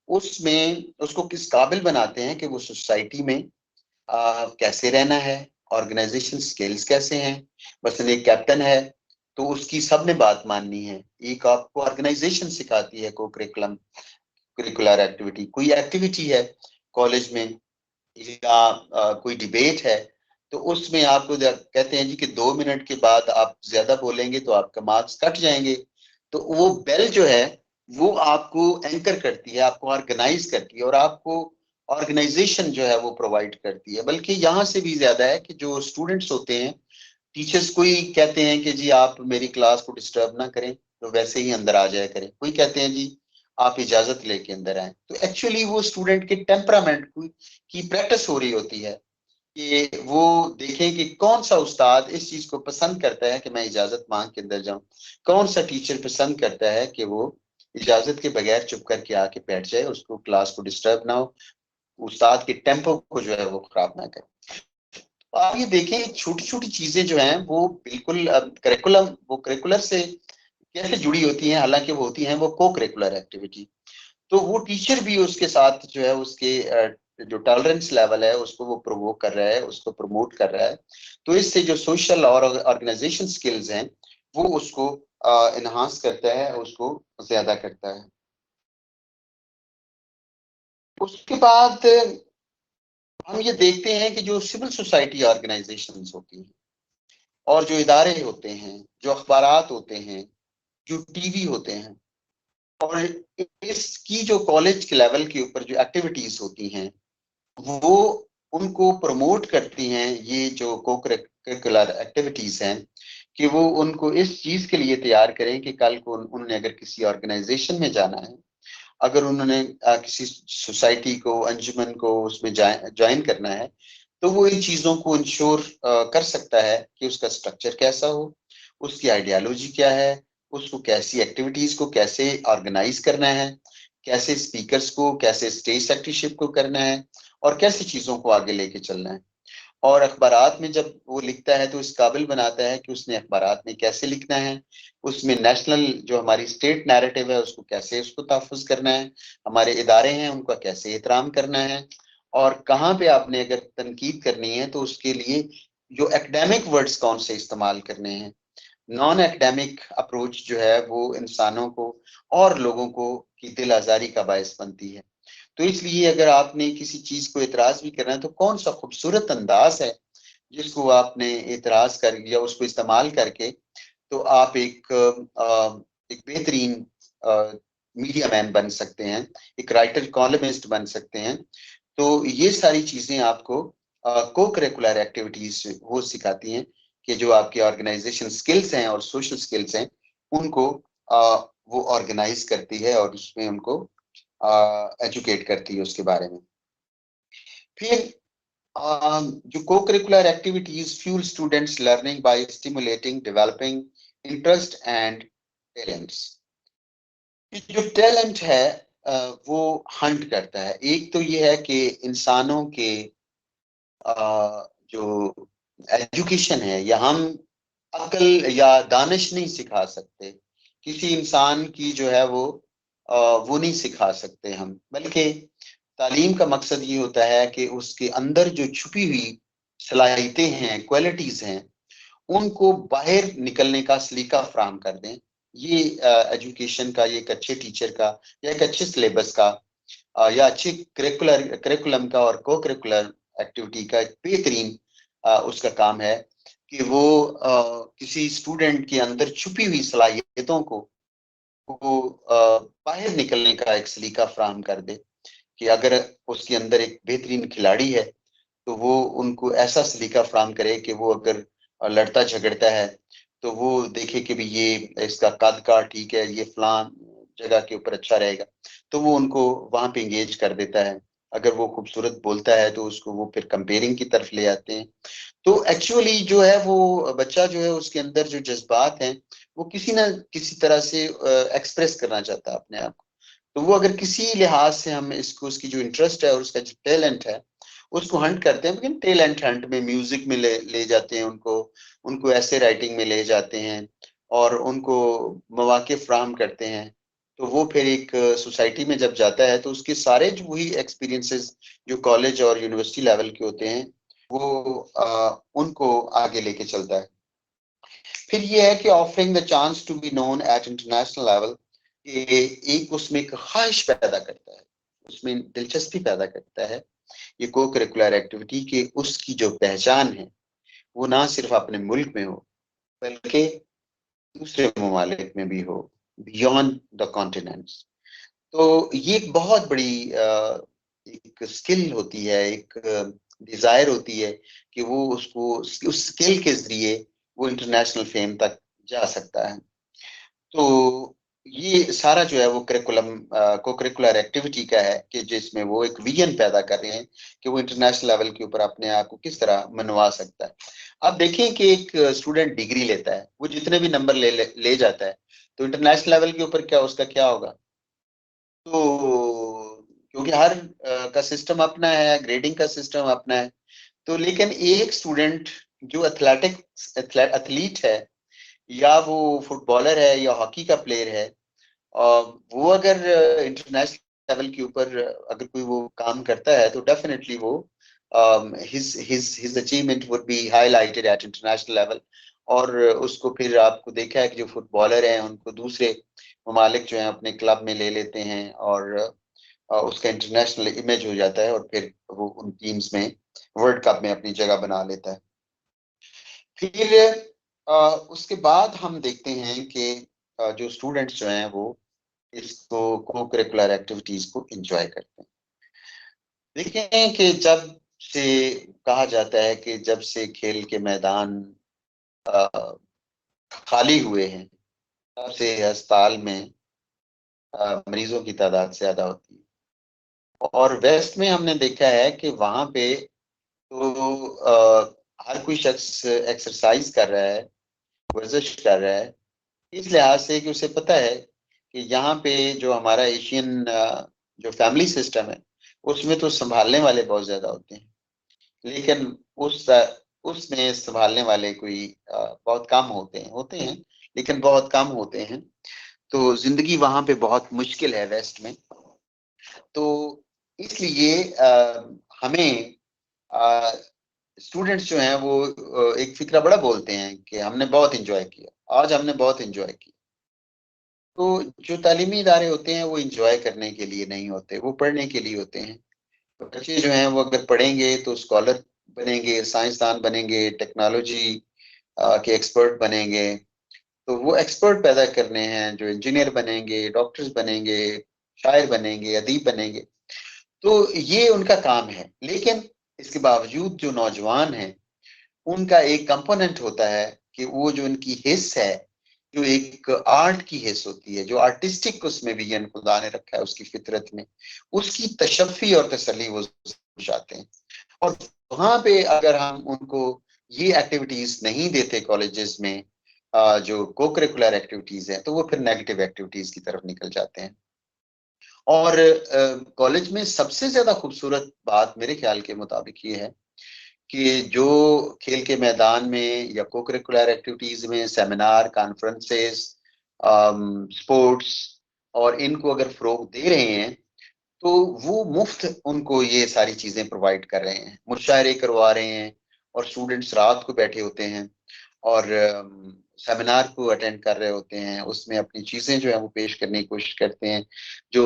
S2: उसमें उसको किस काबिल बनाते हैं कि वो सोसाइटी में कैसे रहना है, ऑर्गेनाइजेशन स्किल्स कैसे हैं। मसलन एक कैप्टन है तो उसकी सबने बात माननी है। एक आपको ऑर्गेनाइजेशन सिखाती है को करिकुलर एक्टिविटी, कोई एक्टिविटी है कॉलेज में या कोई डिबेट है तो उसमें आपको कहते हैं जी कि 2 मिनट के बाद आप ज्यादा बोलेंगे तो आपका मार्क्स कट जाएंगे। तो वो बेल जो है वो आपको एंकर करती है, आपको ऑर्गेनाइज करती है, और आपको ऑर्गेनाइजेशन जो है वो प्रोवाइड करती है। बल्कि यहाँ से भी ज्यादा है कि जो स्टूडेंट्स होते हैं, टीचर्स कोई कहते हैं कि जी आप मेरी क्लास को डिस्टर्ब ना करें तो वैसे ही अंदर आ जाया करें, कोई कहते हैं जी आप इजाजत लेके अंदर आए। तो एक्चुअली वो स्टूडेंट के टेम्परामेंट की प्रैक्टिस हो रही होती है कि वो देखें कि कौन सा उस्ताद इस चीज को पसंद करता है कि मैं इजाजत मांग के अंदर जाऊं, कौन सा टीचर पसंद करता है कि वो इजाजत के बगैर चुप करके आके बैठ जाए, उसको क्लास को डिस्टर्ब ना हो, उस्ताद के टेम्पो को जो है वो खराब ना करे। तो आप ये देखें छोटी छोटी चीजें जो हैं वो बिल्कुल करिकुलम, वो करिकुलर से कैसे जुड़ी होती हैं, हालांकि वो होती हैं वो को करिकुलर एक्टिविटी। तो वो टीचर भी उसके साथ जो है उसके जो टॉलरेंस लेवल है उसको वो प्रोवोक कर रहा है, उसको प्रमोट कर रहा है। तो इससे जो सोशल और ऑर्गेनाइजेशन स्किल्स हैं वो उसको इनहांस करता है, उसको ज्यादा करता है। उसके बाद हम ये देखते हैं कि जो सिविल सोसाइटी ऑर्गेनाइजेशंस होती हैं और जो इदारे होते हैं, जो अखबारात होते हैं, जो टीवी होते हैं, और इसकी जो कॉलेज के लेवल के ऊपर जो एक्टिविटीज होती हैं वो उनको प्रमोट करती हैं, ये जो को करिकुलर एक्टिविटीज हैं, कि वो उनको इस चीज के लिए तैयार करें कि कल को उन्होंने अगर किसी ऑर्गेनाइजेशन में जाना है, अगर उन्होंने किसी सोसाइटी को, अंजुमन को उसमें ज्वाइन करना है, तो वो इन चीजों को इंश्योर कर सकता है कि उसका स्ट्रक्चर कैसा हो, उसकी आइडियोलॉजी क्या है, उसको कैसी एक्टिविटीज को कैसे ऑर्गेनाइज करना है, कैसे स्पीकर्स को, कैसे स्टेज सेक्रेटरीशिप को करना है, और कैसी चीजों को आगे लेके चलना है। और अखबारात में जब वो लिखता है तो इस काबिल बनाता है कि उसने अखबारात में कैसे लिखना है, उसमें नेशनल जो हमारी स्टेट नैरेटिव है उसको कैसे उसको तहफ़्फ़ुज़ करना है, हमारे इदारे हैं उनका कैसे एहतराम करना है, और कहाँ पे आपने अगर तनकीद करनी है तो उसके लिए जो एकेडमिक वर्ड्स कौन से इस्तेमाल करने हैं। नॉन एकेडमिक अप्रोच जो है वो इंसानों को और लोगों को की दिल आज़ारी का बायस बनती है। तो इसलिए अगर आपने किसी चीज को एतराज भी करना है तो कौन सा खूबसूरत अंदाज है जिसको आपने एतराज कर या उसको इस्तेमाल करके तो आप एक बेहतरीन मीडिया मैन बन सकते हैं, एक राइटर कॉलमिस्ट बन सकते हैं। तो ये सारी चीजें आपको को करिकुलर एक्टिविटीज वो सिखाती हैं कि जो आपके ऑर्गेनाइजेशन स्किल्स हैं और सोशल स्किल्स हैं उनको वो ऑर्गेनाइज करती है और उसमें उनको एजुकेट करती है उसके बारे में। फिर जो को curricular activities fuel students learning by stimulating developing interest and talents. जो टैलेंट है वो हंट करता है। एक तो ये है कि इंसानों के जो एजुकेशन है, या हम अकल या दानिश नहीं सिखा सकते, किसी इंसान की जो है वो नहीं सिखा सकते हम, बल्कि तालीम का मकसद ये होता है कि उसके अंदर जो छुपी हुई सलाहियतें हैं, क्वालिटीज हैं, उनको बाहर निकलने का सलीका फराहम कर दें। ये एजुकेशन का, ये एक अच्छे टीचर का या एक अच्छे सिलेबस का या अच्छे करिकुलम का और को करिकुलर एक्टिविटी का एक बेहतरीन उसका काम है कि वो किसी स्टूडेंट के अंदर छुपी हुई सलाहियतों को वो बाहर निकलने का एक सलीका फराहम कर दे। कि अगर उसके अंदर एक बेहतरीन खिलाड़ी है तो वो उनको ऐसा सलीका फराहम करे कि वो अगर लड़ता झगड़ता है तो वो देखे कि भी ये इसका कद का ठीक है, ये फलां जगह के ऊपर अच्छा रहेगा, तो वो उनको वहां पे इंगेज कर देता है। अगर वो खूबसूरत बोलता है तो उसको वो फिर कंपेयरिंग की तरफ ले आते हैं। तो एक्चुअली जो है वो बच्चा जो है उसके अंदर जो जज्बात हैं वो किसी ना किसी तरह से एक्सप्रेस करना चाहता है अपने आप को। तो वो अगर किसी लिहाज से हम इसको, उसकी जो इंटरेस्ट है और उसका जो टैलेंट है उसको हंट करते हैं, लेकिन टैलेंट हंट में म्यूजिक में ले जाते हैं उनको, उनको ऐसे राइटिंग में ले जाते हैं और उनको मौके फराहम करते हैं। तो वो फिर एक सोसाइटी में जब जाता है तो उसके सारे जो वही एक्सपीरियंसेस जो कॉलेज और यूनिवर्सिटी लेवल के होते हैं वो उनको आगे लेके चलता है। फिर ये है कि offering the chance to be known at international level, ये एक उसमें एक ख्वाहिश पैदा करता है, उसमें दिलचस्पी पैदा करता है ये को करिकुलर एक्टिविटी के उसकी जो पहचान है वो ना सिर्फ अपने मुल्क में हो बल्कि दूसरे ममालिक में भी हो, बियॉन्ड द कॉन्टिनेंट्स। तो ये एक बहुत बड़ी एक स्किल होती है, एक डिजायर होती है कि वो उसको उस स्किल के जरिए वो इंटरनेशनल फेम तक जा सकता है। तो ये सारा जो है वो करिकुलम को करिकुलर एक्टिविटी का है, कि जिसमें वो एक विजन पैदा कर रहे हैं कि वो इंटरनेशनल लेवल के ऊपर अपने आप को किस तरह मनवा सकता है। अब देखें कि एक स्टूडेंट डिग्री लेता है, वो जितने भी नंबर ले जाता है, तो इंटरनेशनल लेवल के ऊपर क्या उसका क्या होगा? तो क्योंकि हर का सिस्टम अपना है, ग्रेडिंग का सिस्टम अपना है। तो लेकिन एक स्टूडेंट जो एथलीट है, या वो फुटबॉलर है या हॉकी का प्लेयर है, वो अगर इंटरनेशनल लेवल के ऊपर अगर कोई वो काम करता है, तो डेफिनेटली वो his achievement would be highlighted at international level. और उसको फिर आपको देखा है कि जो फुटबॉलर हैं उनको दूसरे ममालिक जो हैं अपने क्लब में ले लेते हैं, और उसका इंटरनेशनल इमेज हो जाता है, और फिर वो उन टीम्स में वर्ल्ड कप में अपनी जगह बना लेता है। फिर उसके बाद हम देखते हैं कि जो स्टूडेंट्स जो हैं वो इसको को करिकुलर एक्टिविटीज को एंजॉय करते हैं। देखें कि जब से कहा जाता है कि जब से खेल के मैदान अ, खाली हुए हैं, तब से अस्पताल में मरीजों की तादाद ज्यादा होती है। और वेस्ट में हमने देखा है कि वहां पे तो हर कोई शख्स एक्सरसाइज कर रहा है, वर्जिश कर रहा है, इस लिहाज से कि उसे पता है कि यहाँ पे जो हमारा एशियन जो फैमिली सिस्टम है, उसमें तो संभालने वाले बहुत ज्यादा होते हैं, लेकिन उसमें संभालने वाले कोई बहुत कम होते हैं, लेकिन बहुत कम होते हैं। तो जिंदगी वहां पे बहुत मुश्किल है वेस्ट में। तो इसलिए हमें स्टूडेंट्स जो हैं वो एक फिक्रा बड़ा बोलते हैं कि हमने बहुत इंजॉय किया, आज हमने बहुत इंजॉय किया। तो जो तालीमी इदारे होते हैं वो इंजॉय करने के लिए नहीं होते, वो पढ़ने के लिए होते हैं। तो बच्चे जो हैं वो अगर पढ़ेंगे तो स्कॉलर बनेंगे, साइंसदान बनेंगे, टेक्नोलॉजी के एक्सपर्ट बनेंगे। तो वो एक्सपर्ट पैदा करने हैं, जो इंजीनियर बनेंगे, डॉक्टर्स बनेंगे, शायर बनेंगे, अदीब बनेंगे। तो ये उनका काम है। लेकिन इसके बावजूद जो नौजवान हैं, उनका एक कंपोनेंट होता है कि वो जो उनकी हिस्स है, जो एक आर्ट की हिस्स होती है, जो आर्टिस्टिक उसमें भी ये खुदा ने रखा है उसकी फितरत में, उसकी तशफ़ी और तसल्ली वो चाहते हैं। और वहां पे अगर हम उनको ये एक्टिविटीज नहीं देते कॉलेजेस में, जो को करिकुलर एक्टिविटीज हैं, तो वो फिर नेगेटिव एक्टिविटीज की तरफ निकल जाते हैं। और कॉलेज में सबसे ज्यादा खूबसूरत बात मेरे ख्याल के मुताबिक ये है कि जो खेल के मैदान में या को करिकुलर एक्टिविटीज में सेमिनार, कॉन्फ्रेंसेस, स्पोर्ट्स और इनको अगर फरोग दे रहे हैं, तो वो मुफ्त उनको ये सारी चीजें प्रोवाइड कर रहे हैं, मुशायरे करवा रहे हैं, और स्टूडेंट्स रात को बैठे होते हैं और सेमिनार को अटेंड कर रहे होते हैं, उसमें अपनी चीजें जो है वो पेश करने की कोशिश करते हैं। जो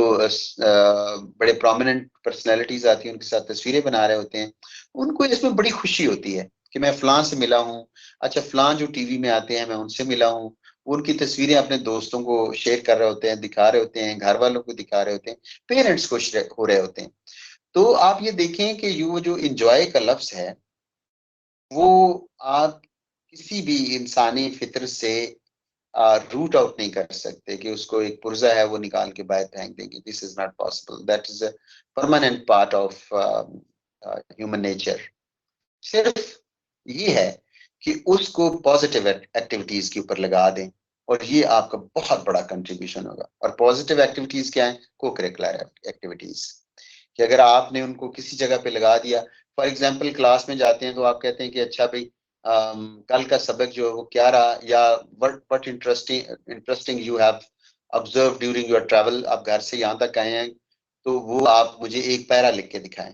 S2: बड़े प्रोमिनेंट पर्सनैलिटीज आती हैं उनके साथ तस्वीरें बना रहे होते हैं, उनको इसमें बड़ी खुशी होती है कि मैं फलां से मिला हूँ, अच्छा फलां जो टीवी में आते हैं मैं उनसे मिला हूँ। उनकी तस्वीरें अपने दोस्तों को शेयर कर रहे होते हैं, दिखा रहे होते हैं, घर वालों को दिखा रहे होते हैं, पेरेंट्स खुश हो रहे होते हैं। तो आप ये देखें कि ये जो इंजॉय का लफ्ज है, वो आप किसी भी इंसानी फितर से रूट आउट नहीं कर सकते कि उसको एक पुर्जा है वो निकाल के बाहर फेंक देंगे। This is not possible, that is a permanent part of human nature. सिर्फ ये है कि उसको पॉजिटिव एक्टिविटीज के ऊपर लगा दें, और ये आपका बहुत बड़ा कंट्रीब्यूशन होगा। और पॉजिटिव एक्टिविटीज क्या है? को करिकुलर एक्टिविटीज, कि अगर आपने उनको किसी जगह पे लगा दिया, फॉर एग्जाम्पल क्लास में जाते हैं तो आप कहते हैं कि अच्छा भाई कल का सबक जो है वो क्या रहा, या what interesting interesting you have observe during your travel. आप घर से यहाँ तक आए हैं, तो वो आप मुझे एक पैरा लिख के दिखाएं।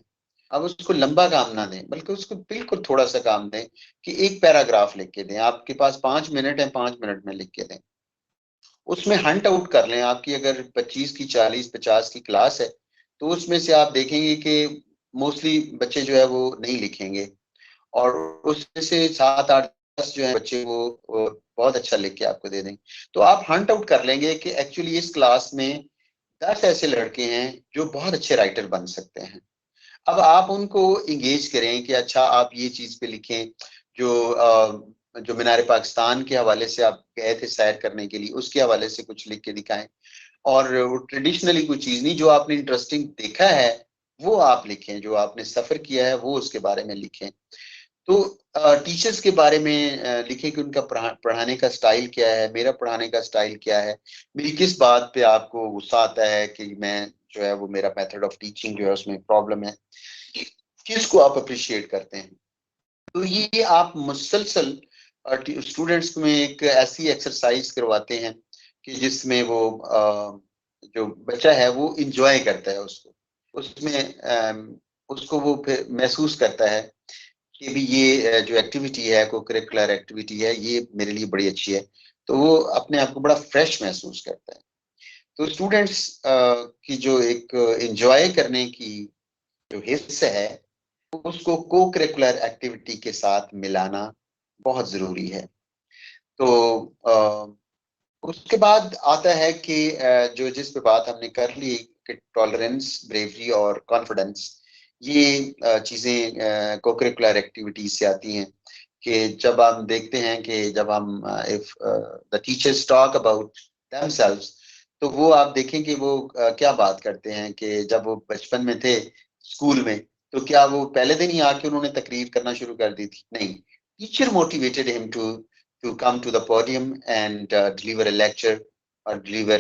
S2: अब उसको लंबा काम ना दें, बल्कि उसको बिल्कुल थोड़ा सा काम दें कि एक पैराग्राफ लिख के दें। आपके पास 5 मिनट है, 5 मिनट में लिख के दें। उसमें हंट आउट कर लें। आपकी अगर 25 की, 40, 50 की क्लास है, तो उसमें से आप देखेंगे कि मोस्टली बच्चे जो है वो नहीं लिखेंगे, और उसमें से 7, 8, 10 जो है बच्चे वो बहुत अच्छा लिख के आपको दे देंगे। तो आप हंट आउट कर लेंगे कि एक्चुअली इस क्लास में 10 ऐसे लड़के हैं जो बहुत अच्छे राइटर बन सकते हैं। अब आप उनको इंगेज करें कि अच्छा आप ये चीज पे लिखें जो जो मीनार पाकिस्तान के हवाले से आप गए थे सैर करने के लिए, उसके हवाले से कुछ लिख के दिखाएं। और ट्रेडिशनली कोई चीज नहीं, जो आपने इंटरेस्टिंग देखा है वो आप लिखें, जो आपने सफर किया है वो उसके बारे में लिखें। तो टीचर्स के बारे में लिखें कि उनका पढ़ाने का स्टाइल क्या है, मेरा पढ़ाने का स्टाइल क्या है, मेरी किस बात पे आपको गुस्सा आता है कि मैं जो है वो मेरा मेथड ऑफ टीचिंग जो है उसमें प्रॉब्लम है, किस को आप अप्रिशिएट करते हैं। तो ये आप मुसलसल स्टूडेंट्स में एक ऐसी एक्सरसाइज करवाते हैं कि जिसमें वो जो बच्चा है वो इंजॉय करता है उसको, उसमें उसको वो फिर महसूस करता है कि भी ये जो एक्टिविटी है, को करिकुलर एक्टिविटी है, ये मेरे लिए बड़ी अच्छी है। तो वो अपने आप को बड़ा फ्रेश महसूस करता है। तो स्टूडेंट्स की जो एक एंजॉय करने की जो हिस्सा है उसको को करिकुलर एक्टिविटी के साथ मिलाना बहुत जरूरी है। तो उसके बाद आता है कि जो जिस पे बात हमने कर ली कि टॉलरेंस, ब्रेवरी और कॉन्फिडेंस, ये चीजें को करिकुलर एक्टिविटीज से आती हैं। कि जब हम देखते हैं कि जब हम if the teachers talk about themselves, तो वो आप देखें कि वो क्या बात करते हैं कि जब वो बचपन में थे स्कूल में, तो क्या वो पहले दिन ही आके उन्होंने तकरीर करना शुरू कर दी थी? नहीं, teacher motivated him to come to the podium and deliver a lecture or deliver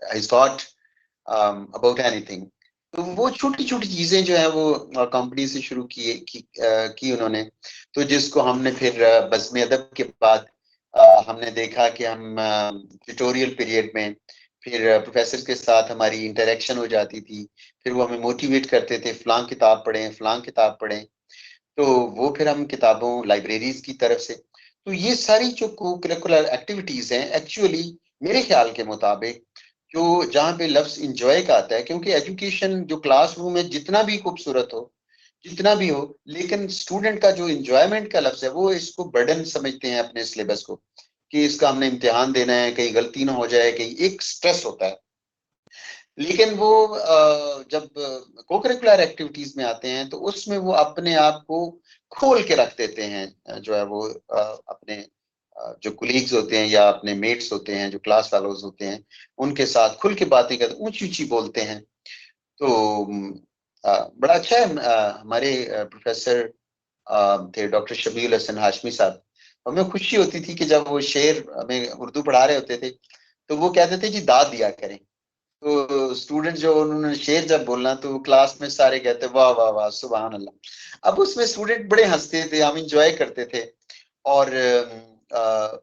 S2: his thought about anything. तो वो छोटी छोटी चीजें जो है वो कंपनी से शुरू की उन्होंने। तो जिसको हमने फिर बज़्म अदब के बाद हमने देखा कि हम ट्यूटोरियल पीरियड में फिर प्रोफेसर के साथ हमारी इंटरेक्शन हो जाती थी, फिर वो हमें मोटिवेट करते थे फलां किताब पढ़ें, फलां किताब पढ़ें। तो वो फिर हम किताबों लाइब्रेरीज की तरफ से, तो ये सारी जो को करिकुलर एक्टिविटीज हैं एक्चुअली मेरे ख्याल के मुताबिक जो जहाँ पे लफ्ज इंजॉय का आता है, क्योंकि एजुकेशन जो क्लासरूम में जितना भी खूबसूरत हो, जितना भी हो, लेकिन स्टूडेंट का जो इंजॉयमेंट का लफ्ज है वो इसको बर्डन समझते हैं अपने सिलेबस को, कि इसका हमने इम्तिहान देना है, कहीं गलती ना हो जाए, कहीं एक स्ट्रेस होता है। लेकिन वो जब को करिकुलर एक्टिविटीज में आते हैं तो उसमें वो अपने आप को खोल के रख देते हैं, जो है वो अपने जो कुलीग्स होते हैं या अपने मेट्स होते हैं, जो क्लास फेलोज होते हैं, उनके साथ खुल के बातें करते, ऊंची ऊंची बोलते हैं। तो बड़ा अच्छा है। हमारे प्रोफेसर थे डॉक्टर शबील हसन हाशमी साहब, हमें खुशी होती थी कि जब वो शेर हमें उर्दू पढ़ा रहे होते थे तो वो कहते थे जी दाद दिया करें। तो स्टूडेंट जो उन्होंने शेर जब बोलना तो क्लास में सारे कहते वाह वाह वाह सुभान अल्लाह। अब उसमें स्टूडेंट बड़े हंसते थे, हम इंजॉय करते थे। और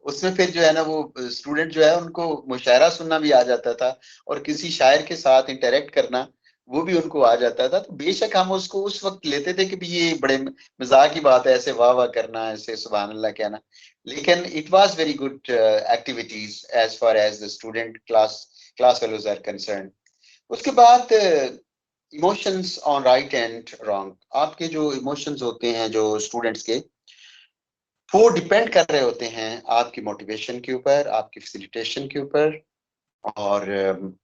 S2: उसमें फिर जो है ना वो स्टूडेंट जो है उनको मुशायरा सुनना भी आ जाता था, और किसी शायर के साथ इंटरेक्ट करना वो भी उनको आ जाता था। तो बेशक हम उसको उस वक्त लेते थे कि भी ये बड़े मजाक की बात है ऐसे वाह वाह करना, ऐसे सुभान अल्लाह कहना, लेकिन it was very good activities as far as the student class fellows are concern. उसके बाद emotions on right and wrong, आपके जो इमोशंस होते हैं जो स्टूडेंट्स के, वो डिपेंड कर रहे होते हैं आपकी मोटिवेशन के ऊपर, आपकी फैसिलिटेशन के ऊपर, और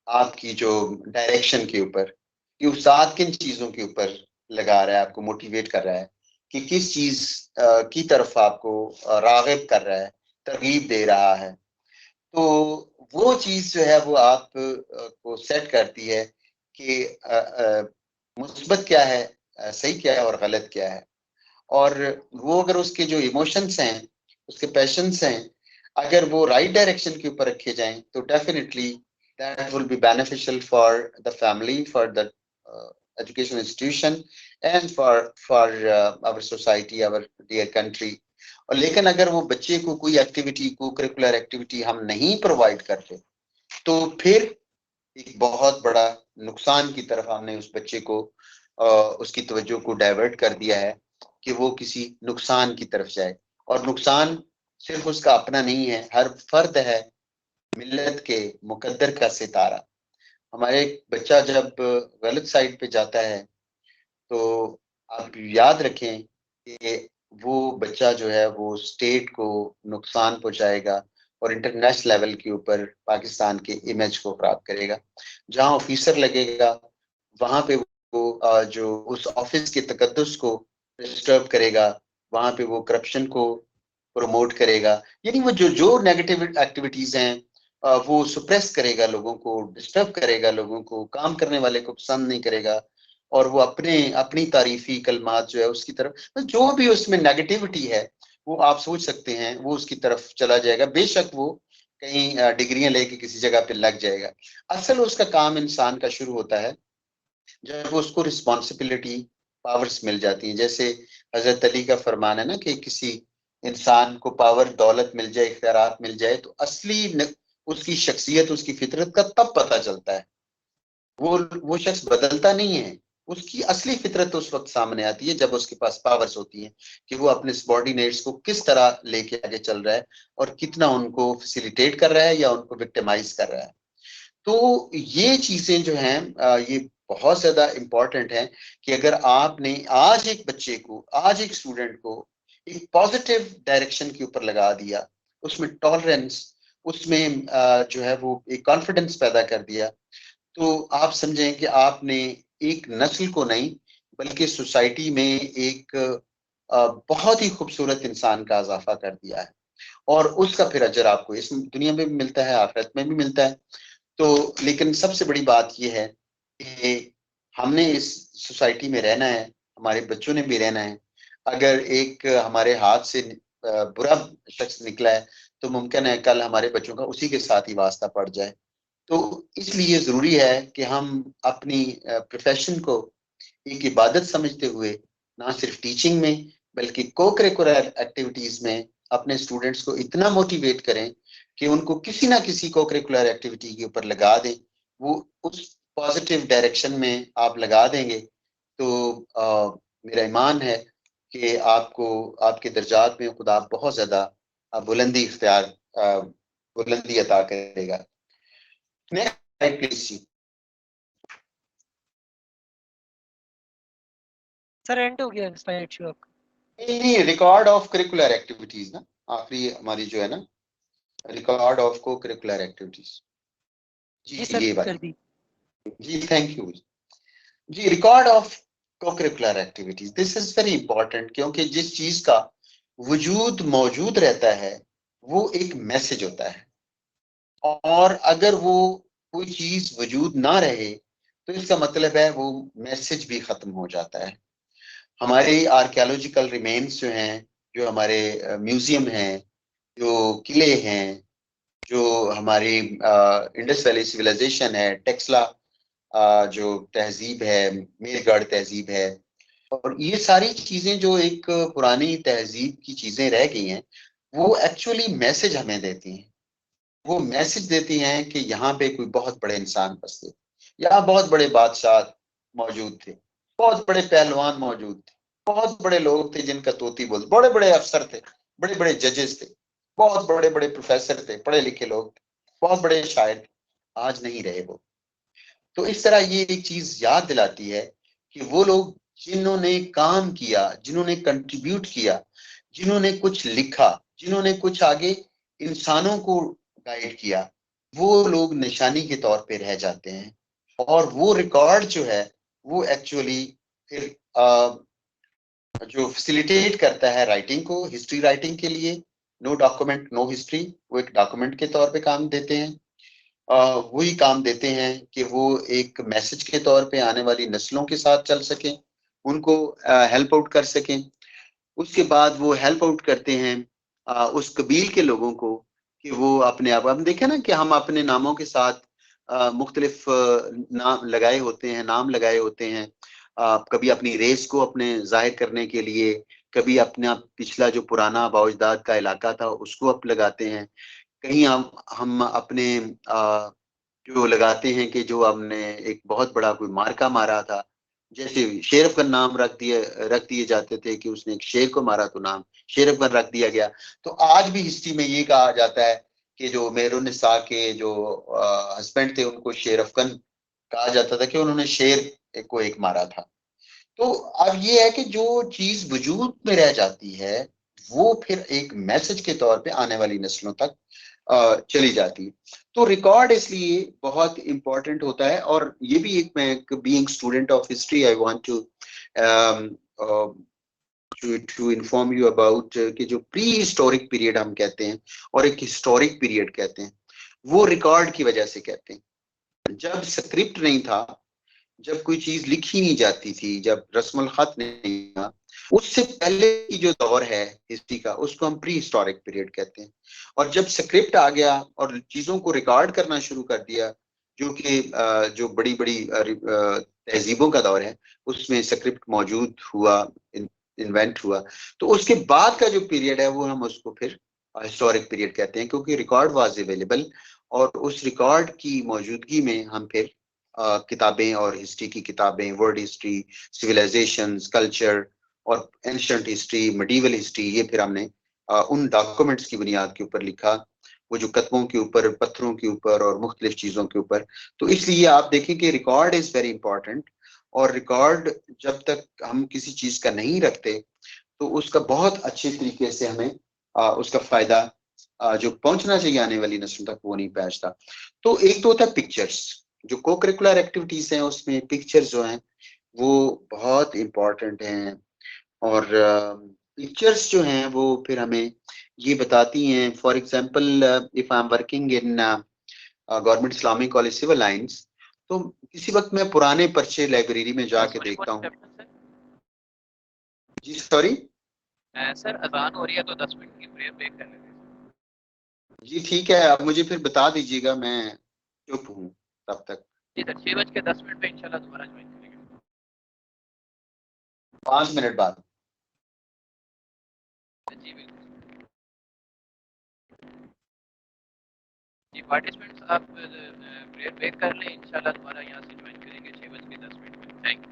S2: आपकी जो डायरेक्शन के ऊपर, कि उस्ताद किन चीजों के ऊपर लगा रहा है, आपको मोटिवेट कर रहा है, कि किस चीज की तरफ आपको रागिब कर रहा है, तरगीब दे रहा है। तो वो चीज जो है वो आप को सेट करती है कि मुस्बत क्या है, सही क्या है और गलत क्या है। और वो अगर उसके जो इमोशंस हैं, उसके पैशंस हैं, अगर वो राइट डायरेक्शन के ऊपर रखे जाएं तो definitely that will be beneficial for the family, for the education institution and for our society, our dear country. और लेकिन अगर वो बच्चे को कोई एक्टिविटी, को करिकुलर एक्टिविटी हम नहीं प्रोवाइड करते, तो फिर एक बहुत बड़ा नुकसान की तरफ हमने उस बच्चे को उसकी तवज्जो को डाइवर्ट कर दिया है, कि वो किसी नुकसान की तरफ जाए। और नुकसान सिर्फ उसका अपना नहीं है, हर फर्द है मिल्लत के मुकद्दर का सितारा। हमारे बच्चा जब गलत साइड पे जाता है तो आप याद रखें कि वो बच्चा जो है वो स्टेट को नुकसान पहुंचाएगा और इंटरनेशनल लेवल के ऊपर पाकिस्तान के इमेज को खराब करेगा। जहां ऑफिसर लगेगा वहां पे वो जो उस ऑफिस के तकद्दुस को डिस्टर्ब करेगा, वहां पे वो करप्शन को प्रमोट करेगा, यानी वो जो जो नेगेटिव एक्टिविटीज हैं वो सुप्रेस करेगा, लोगों को डिस्टर्ब करेगा, लोगों को, काम करने वाले को पसंद नहीं करेगा, और वो अपने अपनी तारीफी कलमात जो है उसकी तरफ, जो भी उसमें नेगेटिविटी है वो आप सोच सकते हैं वो उसकी तरफ चला जाएगा। बेशक वो कहीं डिग्रियां लेके किसी जगह पे लग जाएगा। असल उसका काम इंसान का शुरू होता है जब उसको रिस्पॉन्सिबिलिटी, पावर्स मिल जाती हैं। जैसे हजरत अली का फरमान है ना कि किसी इंसान को पावर, दौलत मिल जाए, इख्तियारात मिल जाए, तो उसकी शख्सियत, उसकी फितरत का तब पता चलता है। वो शख्स बदलता नहीं है, उसकी असली फितरत उस वक्त सामने आती है जब उसके पास पावर्स होती हैं कि वो अपने सबॉर्डिनेट्स को किस तरह लेके आगे चल रहा है और कितना उनको फैसिलिटेट कर रहा है या उनको विक्टिमाइज कर रहा है। तो ये चीजें जो हैं ये बहुत ज्यादा इंपॉर्टेंट है कि अगर आपने आज एक बच्चे को, आज एक स्टूडेंट को एक पॉजिटिव डायरेक्शन के ऊपर लगा दिया, उसमें टॉलरेंस, उसमें जो है वो एक कॉन्फिडेंस पैदा कर दिया, तो आप समझें कि आपने एक नस्ल को नहीं बल्कि सोसाइटी में एक बहुत ही खूबसूरत इंसान का इजाफा कर दिया है, और उसका फिर अजर आपको इस दुनिया में भी मिलता है, आखिरत में भी मिलता है। तो लेकिन सबसे बड़ी बात यह है कि हमने इस सोसाइटी में रहना है, हमारे बच्चों ने भी रहना है। अगर एक हमारे हाथ से बुरा शख्स निकला है तो मुमकिन है कल हमारे बच्चों का उसी के साथ ही वास्ता पड़ जाए। तो इसलिए जरूरी है कि हम अपनी प्रोफेशन को एक इबादत समझते हुए ना सिर्फ टीचिंग में बल्कि को करिकुलर एक्टिविटीज में अपने स्टूडेंट्स को इतना मोटिवेट करें कि उनको किसी ना किसी को करिकुलर एक्टिविटी के ऊपर लगा दें। वो उस पॉजिटिव डायरेक्शन में आप लगा देंगे तो मेरा ईमान है कि आपको, आपके दर्जात में खुदा बहुत ज्यादा बुलंदी इख्तियार, बुलंदी अता करेगा। Next slide please.
S3: Sir and हो गया स्लाइड शो आपका?
S2: नहीं, रिकॉर्ड ऑफ करिकुलर एक्टिविटीज ना, आखिरी हमारी जो है ना, record of co-curricular activities.
S3: जी
S2: जी
S3: सर,
S2: ये
S3: कर
S2: बात।
S3: दी।
S2: जी थैंक यू। जी record of co-curricular activities, this is very important, क्योंकि जिस चीज का वजूद मौजूद रहता है वो एक मैसेज होता है, और अगर वो कोई चीज वजूद ना रहे तो इसका मतलब है वो मैसेज भी खत्म हो जाता है। हमारे आर्कियोलॉजिकल रिमेन्स जो हैं, जो हमारे म्यूजियम हैं, जो किले हैं, जो हमारी इंडस वैली सिविलाइजेशन है, टेक्सला जो तहजीब है, मेरगढ़ तहजीब है, और ये सारी चीजें जो एक पुरानी तहजीब की चीजें रह गई हैं, वो एक्चुअली मैसेज हमें देती हैं। वो मैसेज देती हैं कि यहाँ पे कोई बहुत बड़े इंसान बसते, यहाँ बहुत बड़े बादशाह मौजूद थे, बहुत बड़े पहलवान मौजूद थे, बहुत बड़े लोग थे जिनका तोती बोल, बड़े बड़े अफसर थे, बड़े बड़े जजेस थे, बहुत बड़े बड़े प्रोफेसर थे, पढ़े लिखे लोग थे, बहुत बड़े शायर थे। आज नहीं रहे वो। तो इस तरह ये एक चीज याद दिलाती है कि वो लोग जिन्होंने काम किया, जिन्होंने कंट्रीब्यूट किया, जिन्होंने कुछ लिखा, जिन्होंने कुछ आगे इंसानों को गाइड किया, वो लोग निशानी के तौर पे रह जाते हैं। और वो रिकॉर्ड जो है वो एक्चुअली फिर जो फैसिलिटेट करता है राइटिंग को, हिस्ट्री राइटिंग के लिए, नो डॉक्यूमेंट नो हिस्ट्री, वो एक डॉक्यूमेंट के तौर पे काम देते हैं। वही काम देते हैं कि वो एक मैसेज के तौर पे आने वाली नस्लों के साथ चल सकें, उनको हेल्प आउट कर सकें। उसके बाद वो हेल्प आउट करते हैं उस कबील के लोगों को कि वो अपने आप, हम देखें ना कि हम अपने नामों के साथ मुख्तलिफ नाम लगाए होते हैं, नाम लगाए होते हैं, कभी अपनी रेस को अपने जाहिर करने के लिए, कभी अपना पिछला जो पुराना बाउजदाद का इलाका था उसको अब लगाते हैं, कहीं हम अपने जो लगाते हैं कि जो हमने एक बहुत बड़ा कोई मार्का मारा था, जैसे शेर अफगन नाम रख दिए जाते थे कि उसने एक शेर को मारा तो नाम शेर अफगन रख दिया गया। तो आज भी हिस्ट्री में ये कहा जाता है कि जो मेहरुन्निसा के जो हस्बैंड थे उनको शेर अफगन कहा जाता था कि उन्होंने शेर को एक मारा था। तो अब ये है कि जो चीज वजूद में रह जाती है वो फिर एक मैसेज के तौर पे आने वाली नस्लों तक चली जाती है। तो रिकॉर्ड इसलिए बहुत इंपॉर्टेंट होता है। और ये भी एक, मैं being student of history I want to to inform you about कि जो प्री हिस्टोरिक पीरियड हम कहते हैं और एक हिस्टोरिक पीरियड कहते हैं, वो रिकॉर्ड की वजह से कहते हैं। जब स्क्रिप्ट नहीं था, जब कोई चीज लिखी नहीं जाती थी, जब रस्मुल खत नहीं था, उससे पहले की जो दौर है हिस्ट्री का, उसको हम प्री हिस्टोरिक पीरियड कहते हैं। और जब स्क्रिप्ट आ गया और चीजों को रिकॉर्ड करना शुरू कर दिया, जो कि जो बड़ी बड़ी तहजीबों का दौर है, उसमें स्क्रिप्ट मौजूद हुआ, इन्वेंट हुआ, तो उसके बाद का जो पीरियड है वो हम उसको फिर हिस्टोरिक पीरियड कहते हैं, क्योंकि रिकॉर्ड वाज अवेलेबल और उस रिकॉर्ड की मौजूदगी में हम फिर किताबें और हिस्ट्री की किताबें, वर्ल्ड हिस्ट्री, सिविलाइजेशंस, कल्चर और एंशिएंट हिस्ट्री, मिडीवल हिस्ट्री, ये फिर हमने उन डॉक्यूमेंट्स की बुनियाद के ऊपर लिखा, वो जो कदमों के ऊपर, पत्थरों के ऊपर और मुख्तलिफ चीजों के ऊपर। तो इसलिए आप देखें कि रिकॉर्ड इज वेरी इंपॉर्टेंट, और रिकॉर्ड जब तक हम किसी चीज का नहीं रखते तो उसका बहुत अच्छे तरीके से हमें उसका फायदा जो पहुंचना चाहिए आने वाली नस्ल तक, वो नहीं पहुंचता। तो एक तो होता है पिक्चर्स, जो को करिकुलर एक्टिविटीज हैं उसमें पिक्चर्स जो हैं वो बहुत इम्पोर्टेंट हैं। और पिक्चर्स जो हैं वो फिर हमें ये बताती हैं, for example if I am working in government Islamic college Civil Lines, तो किसी वक्त मैं पुराने पर्चे लाइब्रेरी में जाके देखता हूँ। जी सॉरी।
S1: सर अजान हो रही है तो 10 मिनट की प्रेयर ब्रेक कर लेते हैं।
S2: जी ठीक है, आप मुझे फिर बता दीजिएगा, मैं चुप हूँ तब तक।
S1: जी सर 6:10 पे इंशाल्लाह दोबारा ज्वाइन करेंगे।
S2: 5 मिनट बाद।
S1: जी बिल्कुल। जी पार्टिसिपेंट्स आप प्रेयर ब्रेक कर लें, इंशाल्लाह दोबारा यहाँ से ज्वाइन करेंगे 6:10 पे। Thank you.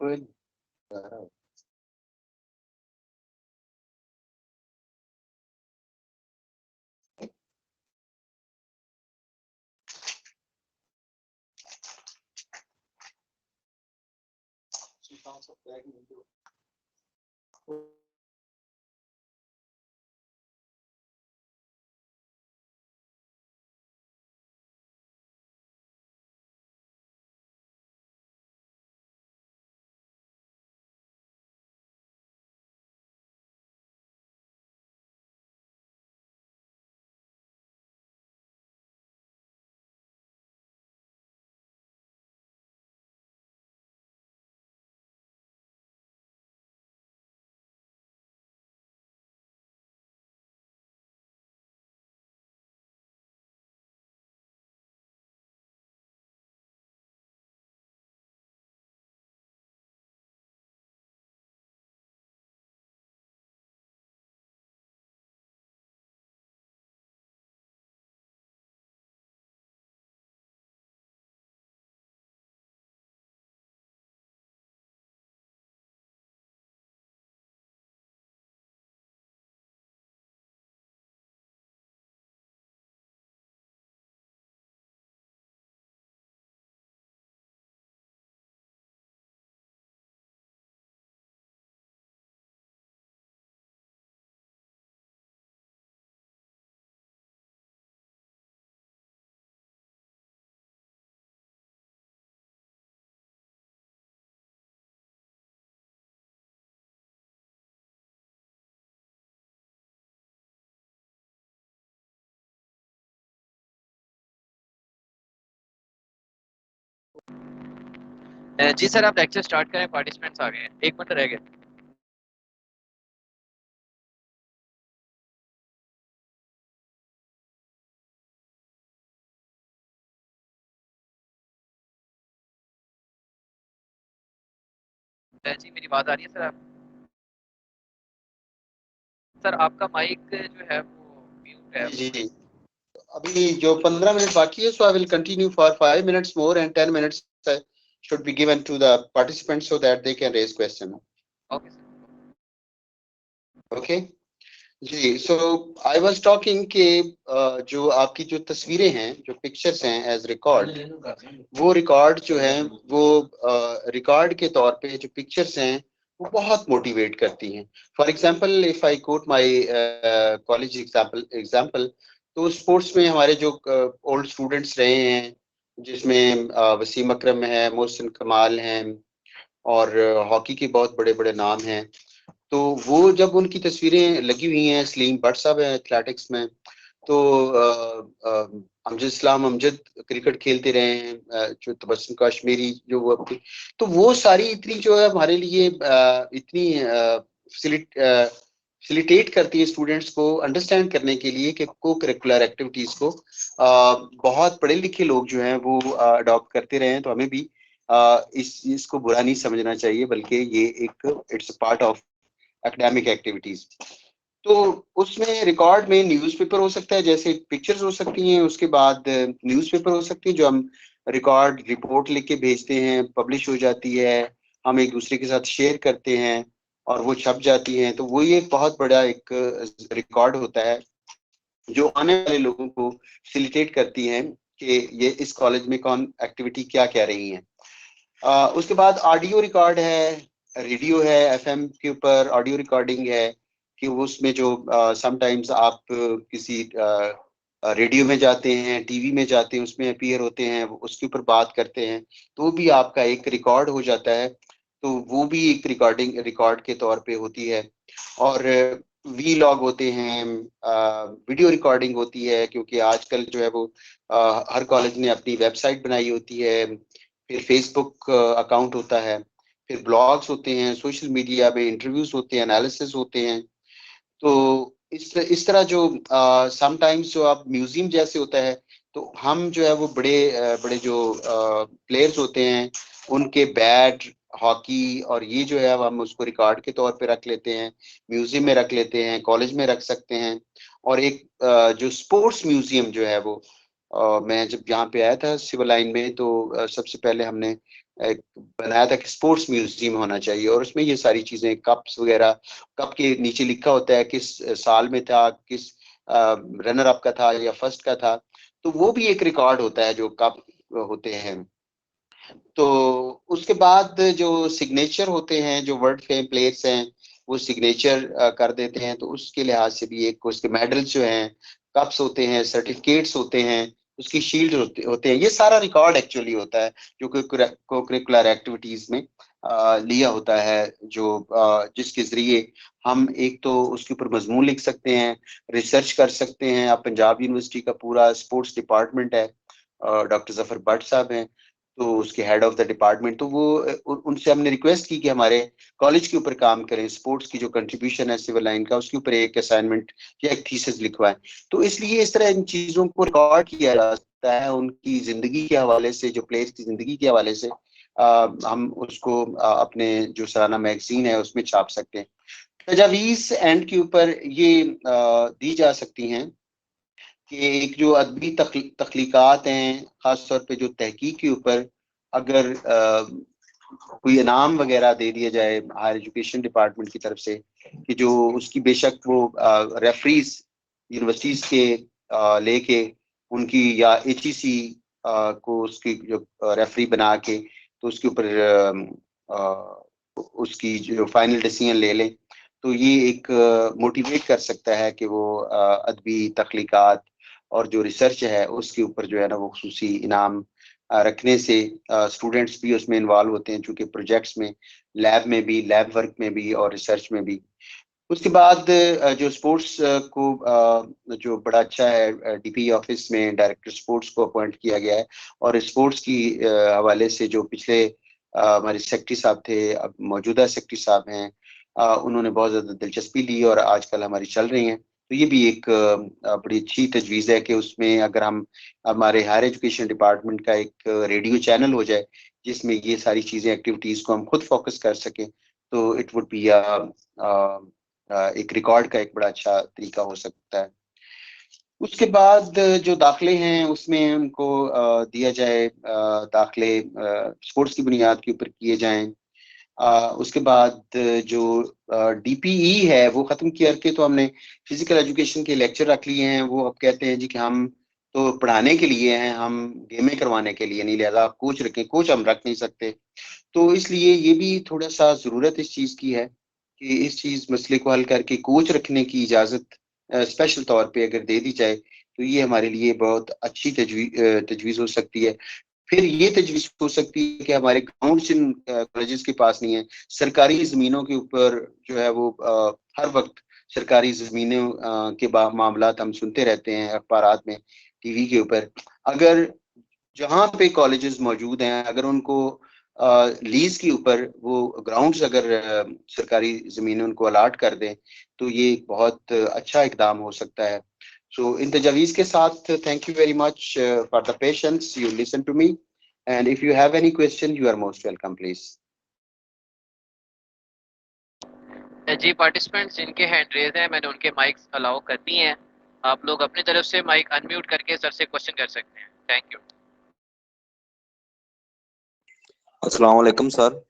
S2: Good.
S1: जी सर, आप लेक्चर स्टार्ट करें, पार्टिसिपेंट्स आ गए हैं, 1 मिनट रह गए। जी मेरी बात आ रही है सर? आप सर आपका माइक जो है वो म्यूट है।
S2: जी जी, अभी जो 15 मिनट बाकी है, so I will continue for 5 minutes more and 10 minutes should be given to the participants so that they can raise question.
S1: Okay sir.
S2: Okay. जी, so I was talking कि जो आपकी जो तस्वीरें हैं, जो पिक्चर्स हैं एज रिकॉर्ड, वो रिकॉर्ड जो है वो रिकॉर्ड के तौर पे जो पिक्चर्स हैं वो बहुत मोटिवेट करती हैं। For example if I quote my college example, तो स्पोर्ट्स में हमारे जो ओल्ड स्टूडेंट्स रहे हैं, जिसमें वसीम अकरम है, मोहसिन कमाल हैं, और हॉकी के बहुत बड़े बड़े नाम हैं। तो वो जब उनकी तस्वीरें लगी हुई हैं, सलीम भट्ट साहब हैं एथलेटिक्स में, तो अमजद इस्लाम अमजद क्रिकेट खेलते रहे हैं, जो तबस्सुम कश्मीरी जो वो अपनी, तो वो सारी इतनी जो है हमारे लिए इतनी फैसिलिटेट करती है स्टूडेंट्स को अंडरस्टैंड करने के लिए कि को करिकुलर एक्टिविटीज को बहुत पढ़े लिखे लोग जो हैं वो अडॉप्ट करते रहे हैं। तो हमें भी इसको बुरा नहीं समझना चाहिए, बल्कि ये एक it's part of academic activities. तो उसमें रिकॉर्ड में न्यूज़पेपर हो सकता है, जैसे पिक्चर्स हो सकती हैं, उसके बाद न्यूज़पेपर हो सकती है जो हम रिकॉर्ड रिपोर्ट लिख के भेजते हैं, पब्लिश हो जाती है, हम एक दूसरे के साथ शेयर करते हैं और वो छप जाती हैं। तो वो ये एक बहुत बड़ा एक रिकॉर्ड होता है जो आने वाले लोगों को फैसिलिटेट करती हैं कि ये इस कॉलेज में कौन एक्टिविटी क्या क्या रही हैं। उसके बाद ऑडियो रिकॉर्ड है, रेडियो है, एफएम के ऊपर ऑडियो रिकॉर्डिंग है कि उसमें जो समटाइम्स आप किसी रेडियो में जाते हैं, टीवी में जाते हैं, उसमें अपीयर होते हैं, उसके ऊपर बात करते हैं, तो भी आपका एक रिकॉर्ड हो जाता है। तो वो भी एक रिकॉर्ड के तौर पे होती है। और वी लॉग होते हैं, वीडियो रिकॉर्डिंग होती है, क्योंकि आजकल जो है वो हर कॉलेज ने अपनी वेबसाइट बनाई होती है, फिर फेसबुक अकाउंट होता है, फिर ब्लॉग्स होते हैं, सोशल मीडिया में इंटरव्यूज होते हैं, एनालिसिस होते हैं। तो इस तरह जो समटाइम्स जो आप म्यूजियम जैसे होता है, तो हम जो है वो बड़े जो प्लेयर्स होते हैं उनके बैट, हॉकी और ये जो है अब हम उसको रिकॉर्ड के तौर पे रख लेते हैं, म्यूजियम में रख लेते हैं, कॉलेज में रख सकते हैं। और एक जो स्पोर्ट्स म्यूजियम जो है वो मैं जब यहाँ पे आया था सिविल लाइन में, तो सबसे पहले हमने एक बनाया था कि स्पोर्ट्स म्यूजियम होना चाहिए, और उसमें ये सारी चीजें, कप्स वगैरह, कप के नीचे लिखा होता है किस साल में था, किस रनर अप का था या फर्स्ट का था, तो वो भी एक रिकॉर्ड होता है जो कप होते हैं। तो उसके बाद जो सिग्नेचर होते हैं, जो वर्ल्ड फेम प्लेयर्स हैं वो सिग्नेचर कर देते हैं, तो उसके लिहाज से भी एक उसके मेडल्स जो हैं, कप्स होते हैं, सर्टिफिकेट्स होते हैं, उसकी शील्ड होते हैं, ये सारा रिकॉर्ड एक्चुअली होता है जो को करिकुलर एक्टिविटीज में लिया होता है, जो जिसके जरिए हम एक तो उसके ऊपर मजमून लिख सकते हैं, रिसर्च कर सकते हैं। अब पंजाब यूनिवर्सिटी का पूरा स्पोर्ट्स डिपार्टमेंट है, डॉक्टर जफर भट्ट साहब हैं तो उसके हेड ऑफ द डिपार्टमेंट, तो वो उनसे हमने रिक्वेस्ट की कि हमारे कॉलेज के ऊपर काम करें, स्पोर्ट्स की जो कंट्रीब्यूशन है सिविल लाइन का, उसके ऊपर एक असाइनमेंट या एक थीसिस लिखवाएं। तो इसलिए इस तरह इन चीजों को रिकॉर्ड किया जा सकता है, उनकी जिंदगी के हवाले से, जो प्लेयर्स की जिंदगी के हवाले से हम उसको अपने जो सालाना मैगजीन है उसमें छाप सकते हैं। तजावीज एंड के ऊपर ये दी जा सकती हैं कि एक जो अदबी तख्लीकात हैं, खास तौर पे जो तहकीक के ऊपर अगर कोई इनाम वगैरह दे दिया जाए हायर एजुकेशन डिपार्टमेंट की तरफ से, कि जो उसकी बेशक वो रेफरीज यूनिवर्सिटीज के लेके उनकी, या एचईसी को उसकी जो रेफरी बना के तो उसके ऊपर उसकी जो फाइनल डिसीजन ले लें, तो ये एक मोटिवेट कर सकता है कि वो अदबी तख्लीकात और जो रिसर्च है उसके ऊपर जो है ना वो खुसूसी इनाम रखने से स्टूडेंट्स भी उसमें इन्वॉल्व होते हैं, चूंकि प्रोजेक्ट्स में, लैब में भी, लैब वर्क में भी और रिसर्च में भी। उसके बाद जो स्पोर्ट्स को जो बड़ा अच्छा है, डीपी ऑफिस में डायरेक्टर स्पोर्ट्स को अपॉइंट किया गया है, और स्पोर्ट्स की हवाले से जो पिछले हमारे सेक्रेटरी साहब थे, अब मौजूदा सेक्रेटरी साहब हैं, उन्होंने बहुत ज़्यादा दिलचस्पी ली और आजकल हमारी चल रही हैं। तो ये भी एक बड़ी अच्छी तजवीज़ है कि उसमें अगर हम हमारे हायर एजुकेशन डिपार्टमेंट का एक रेडियो चैनल हो जाए जिसमें ये सारी चीज़ें, एक्टिविटीज़ को हम खुद फोकस कर सकें, तो इट वुड बी एक रिकॉर्ड का एक बड़ा अच्छा तरीका हो सकता है। उसके बाद जो दाखले हैं उसमें उनको दिया जाए, दाखले स्पोर्ट्स की बुनियाद के ऊपर किए जाएं। उसके बाद जो डीपीई है वो खत्म करके तो हमने फिजिकल एजुकेशन के लेक्चर रख लिए हैं। वो अब कहते हैं जी कि हम तो पढ़ाने के लिए हैं, हम गेमें करवाने के लिए नहीं, लिहाजा आप कोच रखें। कोच हम रख नहीं सकते, तो इसलिए ये भी थोड़ा सा जरूरत इस चीज की है कि इस चीज मसले को हल करके कोच रखने की इजाजत स्पेशल तौर पे अगर दे दी जाए तो ये हमारे लिए बहुत अच्छी तजवीज हो सकती है। फिर ये तजवीज हो सकती है कि हमारे ग्राउंड जिन कॉलेजेस के पास नहीं है, सरकारी जमीनों के ऊपर जो है वो हर वक्त सरकारी जमीनों के मामला हम सुनते रहते हैं अखबारात में, टीवी के ऊपर। अगर जहाँ पे कॉलेजेस मौजूद हैं अगर उनको लीज के ऊपर वो ग्राउंड्स अगर सरकारी जमीनें उनको अलाट कर दें तो ये एक बहुत अच्छा इकदाम हो सकता है। सो इन तजावीज़ के साथ thank you very much for the patience you listen to me, and if you have any question you are most welcome please.
S1: जी, पार्टिसिपेंट्स जिनके हैंड रेज हैं मैंने उनके माइक्स अलाउ कर दी हैं। आप लोग अपनी तरफ से माइक अनम्यूट करके सर से क्वेश्चन कर सकते हैं। Thank you.
S4: अस्सलाम वालेकुम सर।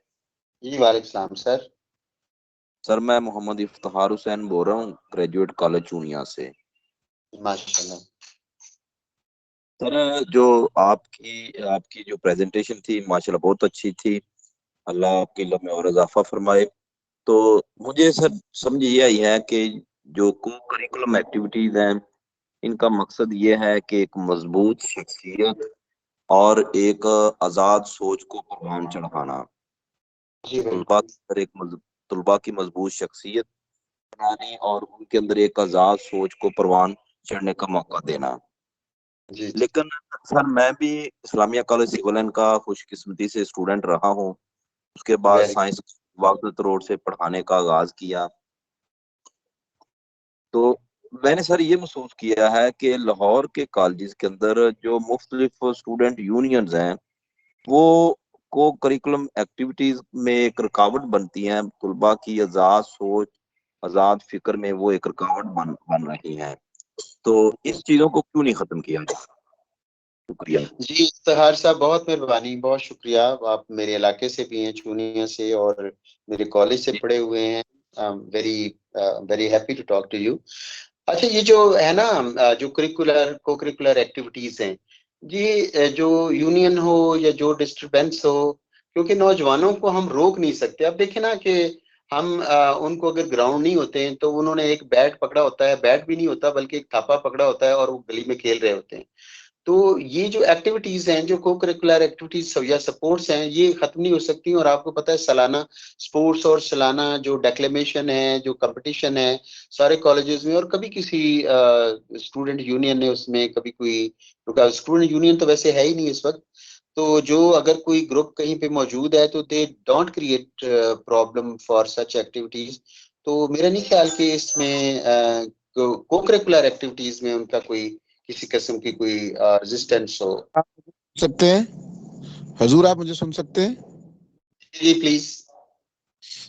S2: जी वालेकुम सलाम सर।
S4: सर मैं मोहम्मद इफ्तिखार हुसैन बोल रहा हूँ, ग्रेजुएट कॉलेज चूनिया से।
S2: माशाल्लाह।
S4: सर जो आपकी आपकी जो प्रेजेंटेशन थी माशाल्लाह बहुत अच्छी थी, अल्लाह आपके इल्म में और इजाफा फरमाए। तो मुझे सर समझ ये आई है कि जो को करिकुलम एक्टिविटीज हैं इनका मकसद ये है कि एक मजबूत शख्सियत और एक आज़ाद सोच को परवान चढ़ाना।
S2: जी
S4: तलबा
S2: बिल्कुल।
S4: के अंदर तलबा की मजबूत शख्सियत बनानी और उनके अंदर एक आज़ाद सोच को परवान चढ़ने का मौका देना।
S2: जी जी।
S4: लेकिन सर मैं भी इस्लामिया कॉलेज सिविल लाइन का खुशकिस्मती से स्टूडेंट रहा हूँ। उसके बाद
S2: वेरी।
S4: साइंस वाकदत रोड से पढ़ाने का आगाज किया। तो मैंने सर ये महसूस किया है कि लाहौर के कॉलेजेस के अंदर जो मुख्तलिफ स्टूडेंट यूनियंस हैं वो को करिकुलम एक्टिविटीज में एक रुकावट बनती हैं। तलबा की आज़ाद सोच, आज़ाद फिक्र में वो एक रुकावट बन रही हैं। तो इस चीजों को क्यों नहीं खत्म किया जाए? शुक्रिया।
S2: जी इफ्तिखार साहब, बहुत मेहरबानी, बहुत शुक्रिया। आप मेरे इलाके से भी हैं, चूनिया से, और मेरे कॉलेज से पढ़े हुए हैं। Very very happy to talk to you. अच्छा, ये जो है ना, जो को करिकुलर एक्टिविटीज हैं जी, जो यूनियन हो या जो डिस्टरबेंस हो, क्योंकि नौजवानों को हम रोक नहीं सकते। अब देखें ना कि हम उनको, अगर ग्राउंड नहीं होते हैं तो उन्होंने एक बैट पकड़ा होता है, बैट भी नहीं होता बल्कि एक थापा पकड़ा होता है, और वो गली में खेल रहे होते हैं। तो ये जो एक्टिविटीज हैं, जो को करिकुलर एक्टिविटीज या सपोर्ट्स हैं, ये खत्म नहीं हो सकती। और आपको पता है, सालाना स्पोर्ट्स और सालाना जो डेक्लेमेशन है, जो कंपटीशन है सारे कॉलेजेस में, और कभी किसी स्टूडेंट यूनियन ने उसमें कभी कोई रुका। स्टूडेंट यूनियन तो वैसे है ही नहीं इस वक्त। तो जो अगर कोई ग्रुप कहीं पे मौजूद है तो they don't create problem for such activities. तो मेरा नहीं ख्याल कि इसमें को करिकुलर एक्टिविटीज में उनका कोई किसी किस्म की कोई रेजिस्टेंस हो।
S5: आप सुन सकते हैं हजूर, आप मुझे सुन सकते हैं?
S2: जी प्लीज।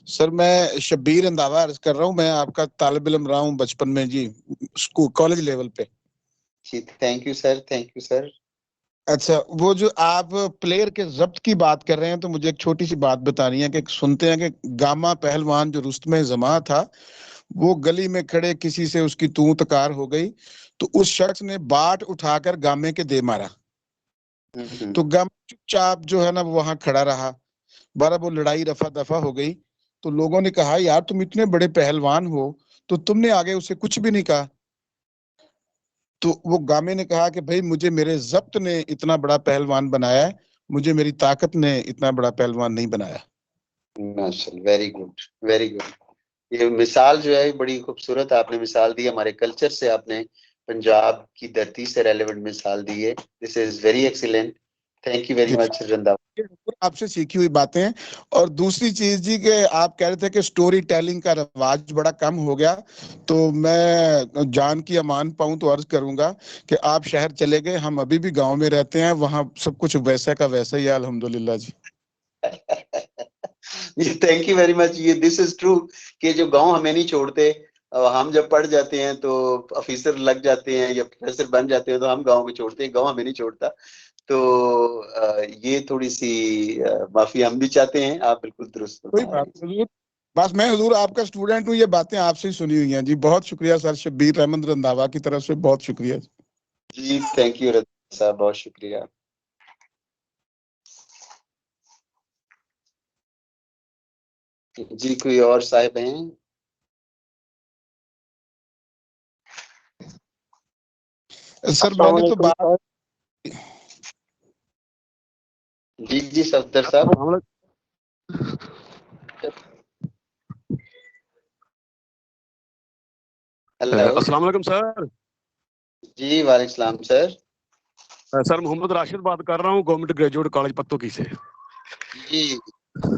S5: सर मैं शब्बीर रंधावा अर्ज कर रहा हूँ, मैं आपका तालिब इल्म रहा हूँ बचपन में जी, स्कूल कॉलेज लेवल पे।
S2: जी thank you sir, thank you sir.
S5: अच्छा, वो जो आप प्लेयर के जब्त की बात कर रहे हैं, तो मुझे एक छोटी सी बात बतानी है कि सुनते हैं कि गामा पहलवान जो रुस्तमे जमा था, वो गली में खड़े किसी से उसकी तू तकार हो गई, तो उस शख्स ने बाट उठाकर गामे के दे मारा। तो गामा चुपचाप जो है ना वो वहां खड़ा रहा। बारह वो लड़ाई रफा दफा हो गई, तो लोगों ने कहा यार तुम इतने बड़े पहलवान हो, तो तुमने आगे उसे कुछ भी नहीं कहा। तो वो गामे ने कहा कि भाई मुझे मेरे जब्त ने इतना बड़ा पहलवान बनाया है, मुझे मेरी ताकत ने इतना बड़ा पहलवान नहीं बनाया।
S2: माशाल्लाह, वेरी गुड, वेरी गुड। ये मिसाल जो है बड़ी खूबसूरत आपने मिसाल दी, हमारे कल्चर से आपने, पंजाब की धरती से रेलेवेंट मिसाल दी है। This is very excellent. Thank you very much Randhawa.
S5: आपसे सीखी हुई बातें हैं। और दूसरी चीज जी कि आप कह रहे थे कि स्टोरी टेलिंग का रवाज बड़ा कम हो गया, तो मैं जान की अमान पाऊं तो अर्ज करूंगा कि आप शहर चले गए, हम अभी भी गांव में रहते हैं, वहां सब कुछ वैसा का वैसा ही है अल्हम्दुलिल्लाह जी।
S2: Thank you very much. ये दिस इज ट्रू कि जो गांव हमें नहीं छोड़ते। हम जब पढ़ जाते हैं तो ऑफिसर लग जाते हैं या प्रोफेसर बन जाते हैं, तो हम गांव को छोड़ते हैं, गांव हमें नहीं छोड़ता। तो ये थोड़ी सी माफी हम भी चाहते हैं। आप बिल्कुल दुरुस्त
S5: कोई
S2: फरमा
S5: बात
S2: रहे हैं।
S5: नहीं हुजूर, बस मैं हुजूर आपका स्टूडेंट हूँ, ये बातें आपसे ही सुनी हुई हैं जी। बहुत शुक्रिया सर, शब्बीर अहमद रंधावा की तरफ से बहुत शुक्रिया।
S2: जी थैंक यू रंधावा साहब, बहुत शुक्रिया। जी कोई और साहिब हैं?
S5: सर मैंने तो बात,
S2: जी जी सफदर साहब। हेलो।
S6: अस्सलाम वालेकुम सर।
S2: जी वालेकुम सलाम सर।
S6: सर मोहम्मद राशिद बात कर रहा हूँ, गवर्नमेंट ग्रेजुएट कॉलेज पत्तोकी से।
S2: जी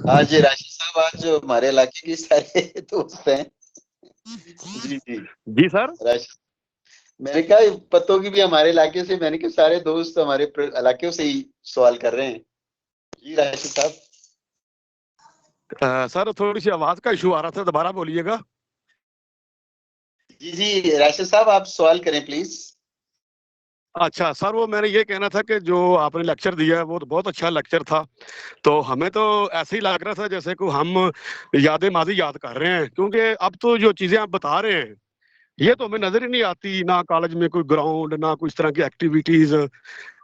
S2: आज राशिद साहब, आज जो हमारे इलाके के सारे दोस्त हैं। जी जी
S6: जी सर।
S2: राशिद, मैंने कहा पत्तों की भी हमारे इलाके से, मैंने कहा सारे दोस्त हमारे इलाके से ही सवाल कर रहे हैं। जी राशिद साहब।
S6: सर थोड़ी सी आवाज का इशू आ रहा था, दोबारा बोलिएगा।
S2: जी जी राशिद साहब, आप सवाल करें प्लीज।
S6: अच्छा सर, वो मैंने ये कहना था कि जो आपने लेक्चर दिया है वो तो बहुत अच्छा लेक्चर था। तो हमें तो ऐसे ही लग रहा था जैसे को हम यादें माजी याद कर रहे हैं, क्योंकि अब तो जो चीजें आप बता रहे हैं ये तो हमें नजर ही नहीं आती। ना कॉलेज में कोई ग्राउंड, ना कोई इस तरह की एक्टिविटीज,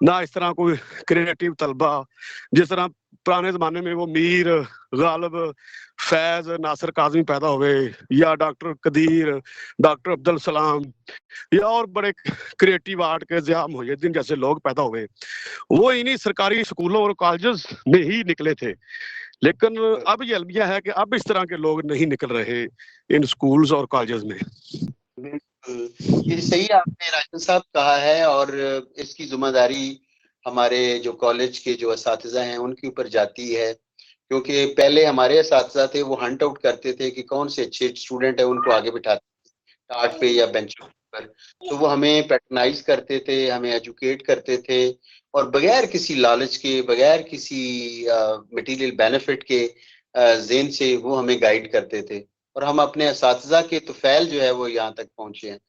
S6: ना इस तरह कोई क्रिएटिव तलबा जिस तरह पुराने जमाने में वो मीर गालिब, फैज, नासिर काजमी पैदा हुए, या डॉक्टर कदीर, डॉक्टर अब्दुल सलाम, या और बड़े क्रिएटिव आर्ट के ज़िया मुहियुद्दीन जैसे लोग पैदा हुए। वो इन्हीं सरकारी स्कूलों और कॉलेजेस में ही निकले थे। लेकिन अब ये अलमिया है कि अब इस तरह के लोग नहीं निकल रहे इन स्कूल्स और कॉलेजेस में।
S2: बिल्कुल, ये सही आपने राशिद साहब कहा है। और इसकी जिम्मेदारी हमारे जो कॉलेज के जो असातिज़ा हैं उनके ऊपर जाती है, क्योंकि पहले हमारे असातिज़ा थे वो हंट आउट करते थे कि कौन से अच्छे स्टूडेंट है, उनको आगे बिठाते टाट पे या बेंच पर। तो वो हमें पैटर्नाइज करते थे, हमें एजुकेट करते थे, और बगैर किसी लालच के, बगैर किसी मटेरियल बेनिफिट के ज़हन से वो हमें गाइड करते थे। और हम अपने असातिज़ा के तुफैल जो है वो यहाँ तक पहुंचे हैं।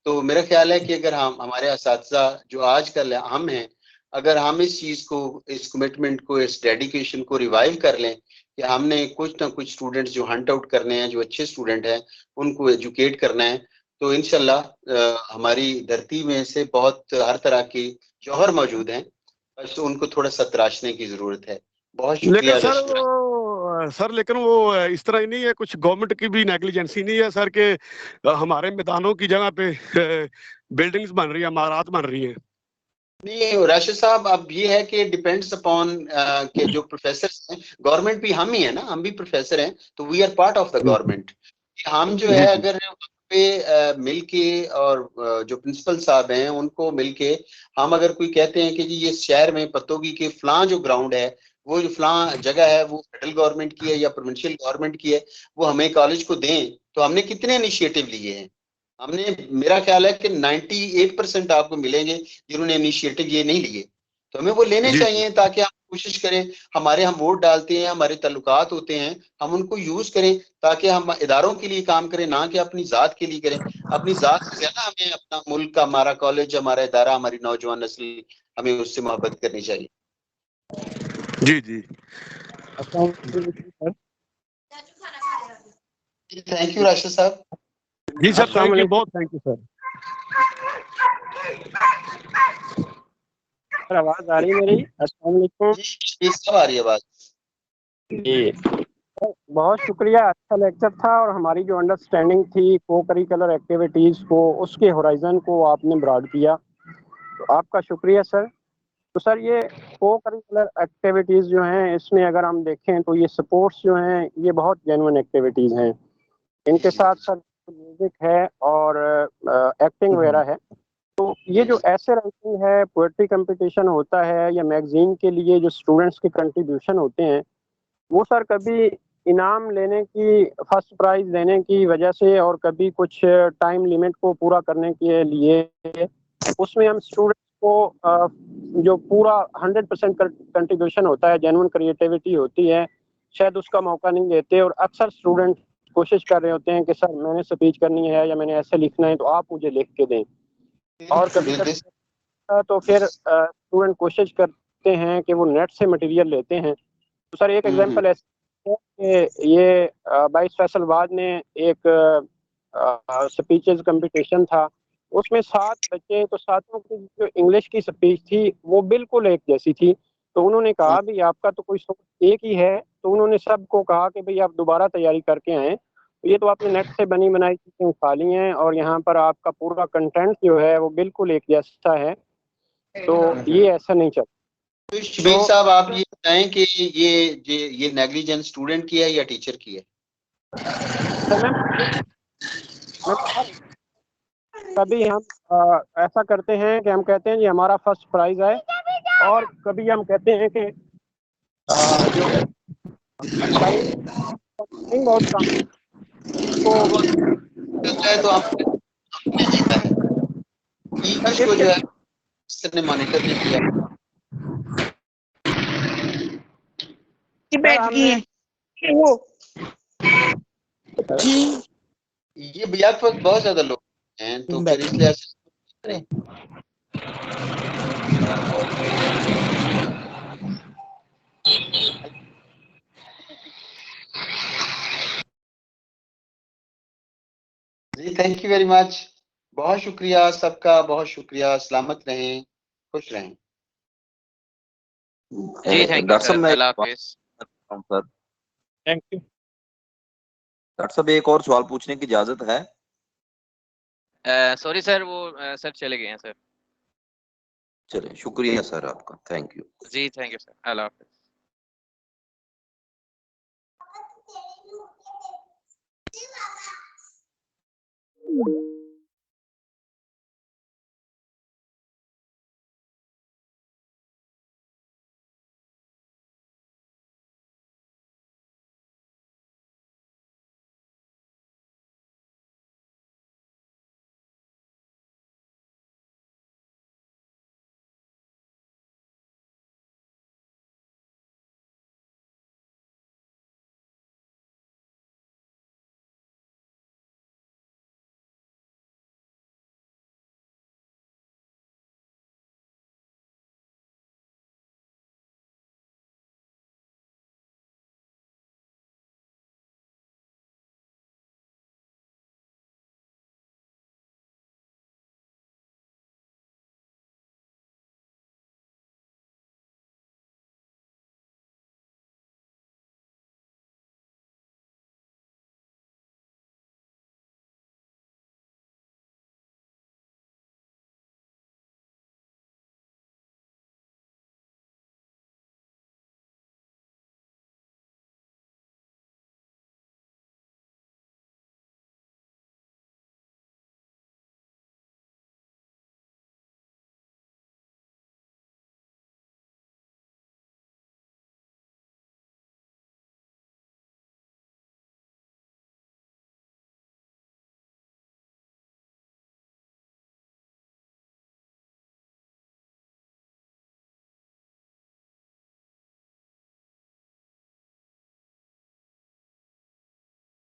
S2: तो मेरा ख्याल है कि अगर हम, हमारे असातिज़ा जो आजकल हम हैं, अगर हम इस चीज को, इस कमिटमेंट को, इस डेडिकेशन को रिवाइव कर लें कि हमने कुछ ना कुछ स्टूडेंट्स जो हंट आउट करने हैं, जो अच्छे स्टूडेंट हैं, उनको एजुकेट करना है, तो इंशाल्लाह हमारी धरती में से बहुत हर तरह के जौहर मौजूद हैं, बस उनको थोड़ा सा तराशने की जरूरत है। बहुत शुक्रिया
S6: लेकिन सर
S2: रशीद।
S6: लेकिन वो इस तरह ही नहीं है, कुछ गवर्नमेंट की भी नेग्लिजेंसी नहीं है सर के हमारे मैदानों की जगह पे बिल्डिंग्स बन रही है, इमारत बन रही है।
S2: नहीं राशिद साहब, अब ये है कि डिपेंड्स अपॉन के जो प्रोफेसर हैं, गवर्नमेंट भी हम ही है ना, हम भी प्रोफेसर हैं, तो we are part of the government. हम जो है अगर पे मिलके और जो प्रिंसिपल साहब हैं उनको मिलके हम अगर कोई कहते हैं कि जी ये शहर में पतोगी के फलां जो ग्राउंड है, वो जो फलां जगह है वो फेडरल गवर्नमेंट की है या प्रोविंशियल गवर्नमेंट की है, वो हमें कॉलेज को दें, तो हमने कितने इनिशिएटिव लिए हैं। हमने, मेरा ख्याल है कि 98% आपको मिलेंगे जिन्होंने इनिशिएटिव ये नहीं लिए, तो हमें वो लेने
S6: जी
S2: चाहिए ताकि हम कोशिश करें। हमारे हम वोट डालते हैं, हमारे ताल्लुकात होते हैं, हम उनको यूज करें ताकि हम इदारों के लिए काम करें, ना कि अपनी जात के लिए करें। अपनी जात से ज्यादा हमें अपना मुल्क का, हमारा कॉलेज, हमारा इदारा, हमारी नौजवान नस्ल, हमें उससे मोहब्बत करनी चाहिए।
S6: जी जी।
S2: थैंक यू राशिद साहब।
S6: जी सर, थैंक यू, बहुत थैंक यू सर।
S7: सर आवाज आ रही है मेरी? अस्सलाम वालेकुम
S2: जी सब आ रही है बात।
S7: जी, बहुत शुक्रिया, अच्छा लेक्चर था और हमारी जो अंडरस्टैंडिंग थी को करिकुलर एक्टिविटीज़ को, उसके होराइजन को आपने ब्रॉड किया, तो आपका शुक्रिया सर। तो सर ये को करिकुलर एक्टिविटीज़ जो हैं, इसमें अगर हम देखें तो ये स्पोर्ट्स जो हैं ये बहुत जेन्युइन एक्टिविटीज़ हैं। इनके साथ सर म्यूज़िक है और एक्टिंग वगैरह है। तो ये जो ऐसे राइटिंग है, पोएट्री कंपटीशन होता है या मैगजीन के लिए जो स्टूडेंट्स के कंट्रीब्यूशन होते हैं, वो सर कभी इनाम लेने की, फर्स्ट प्राइज लेने की वजह से और कभी कुछ टाइम लिमिट को पूरा करने के लिए, उसमें हम स्टूडेंट्स को जो पूरा 100% कंट्रीब्यूशन होता है, जेन्युइन क्रिएटिविटी होती है, शायद उसका मौका नहीं देते। और अक्सर स्टूडेंट कोशिश कर रहे होते हैं कि सर मैंने स्पीच करनी है या मैंने ऐसे लिखना है तो आप मुझे लिख के दें। और कभी तो फिर स्टूडेंट कोशिश करते हैं कि वो नेट से मटेरियल लेते हैं। तो सर एक एग्जांपल ऐसे है कि ये बाईस फैसलवाद ने एक स्पीचेस कंपटीशन था, उसमें 7 बच्चे, तो सातों की जो इंग्लिश की स्पीच थी वो बिल्कुल एक जैसी थी। तो उन्होंने कहा भाई आपका तो कोई सोच एक ही है, तो उन्होंने सबको कहा कि भाई आप दोबारा तैयारी करके आएँ, तो ये तो आपने नेट से बनी बनाई चीज़ें उठा ली हैं और यहाँ पर आपका पूरा कंटेंट जो है वो बिल्कुल एक जैसा है, तो ये ऐसा नहीं चलता।
S2: तो शबीर साहब आप ये बताएं कि ये नेग्लिजेंस स्टूडेंट की है या टीचर की है?
S7: कभी हम ऐसा करते हैं कि हम कहते हैं जी हमारा फर्स्ट प्राइज है, और कभी हम कहते हैं कि बहुत कम
S2: तो आपने जीता है, टीचर्स को जो है ने मॉनिटर नहीं किया।
S7: वो
S2: ये बियाक वक्त बहुत ज्यादा लोग हैं, तो फिर इसलिए ऐसे जी। थैंक यू वेरी मच, बहुत शुक्रिया सबका, बहुत शुक्रिया। सलामत रहें, खुश रहें।
S1: जी थैंक यू
S4: डॉक्टर साहब
S1: सर,
S4: मैं
S1: अल्लाह हाफिज।
S4: Sir,
S7: thank you.
S4: डॉक्टर साहब एक और सवाल पूछने की इजाजत है?
S1: सॉरी सर, वो सर चले गए हैं सर।
S4: चलिए, शुक्रिया सर आपका, थैंक यू।
S1: जी थैंक यू सर, अल्लाह हाफिज।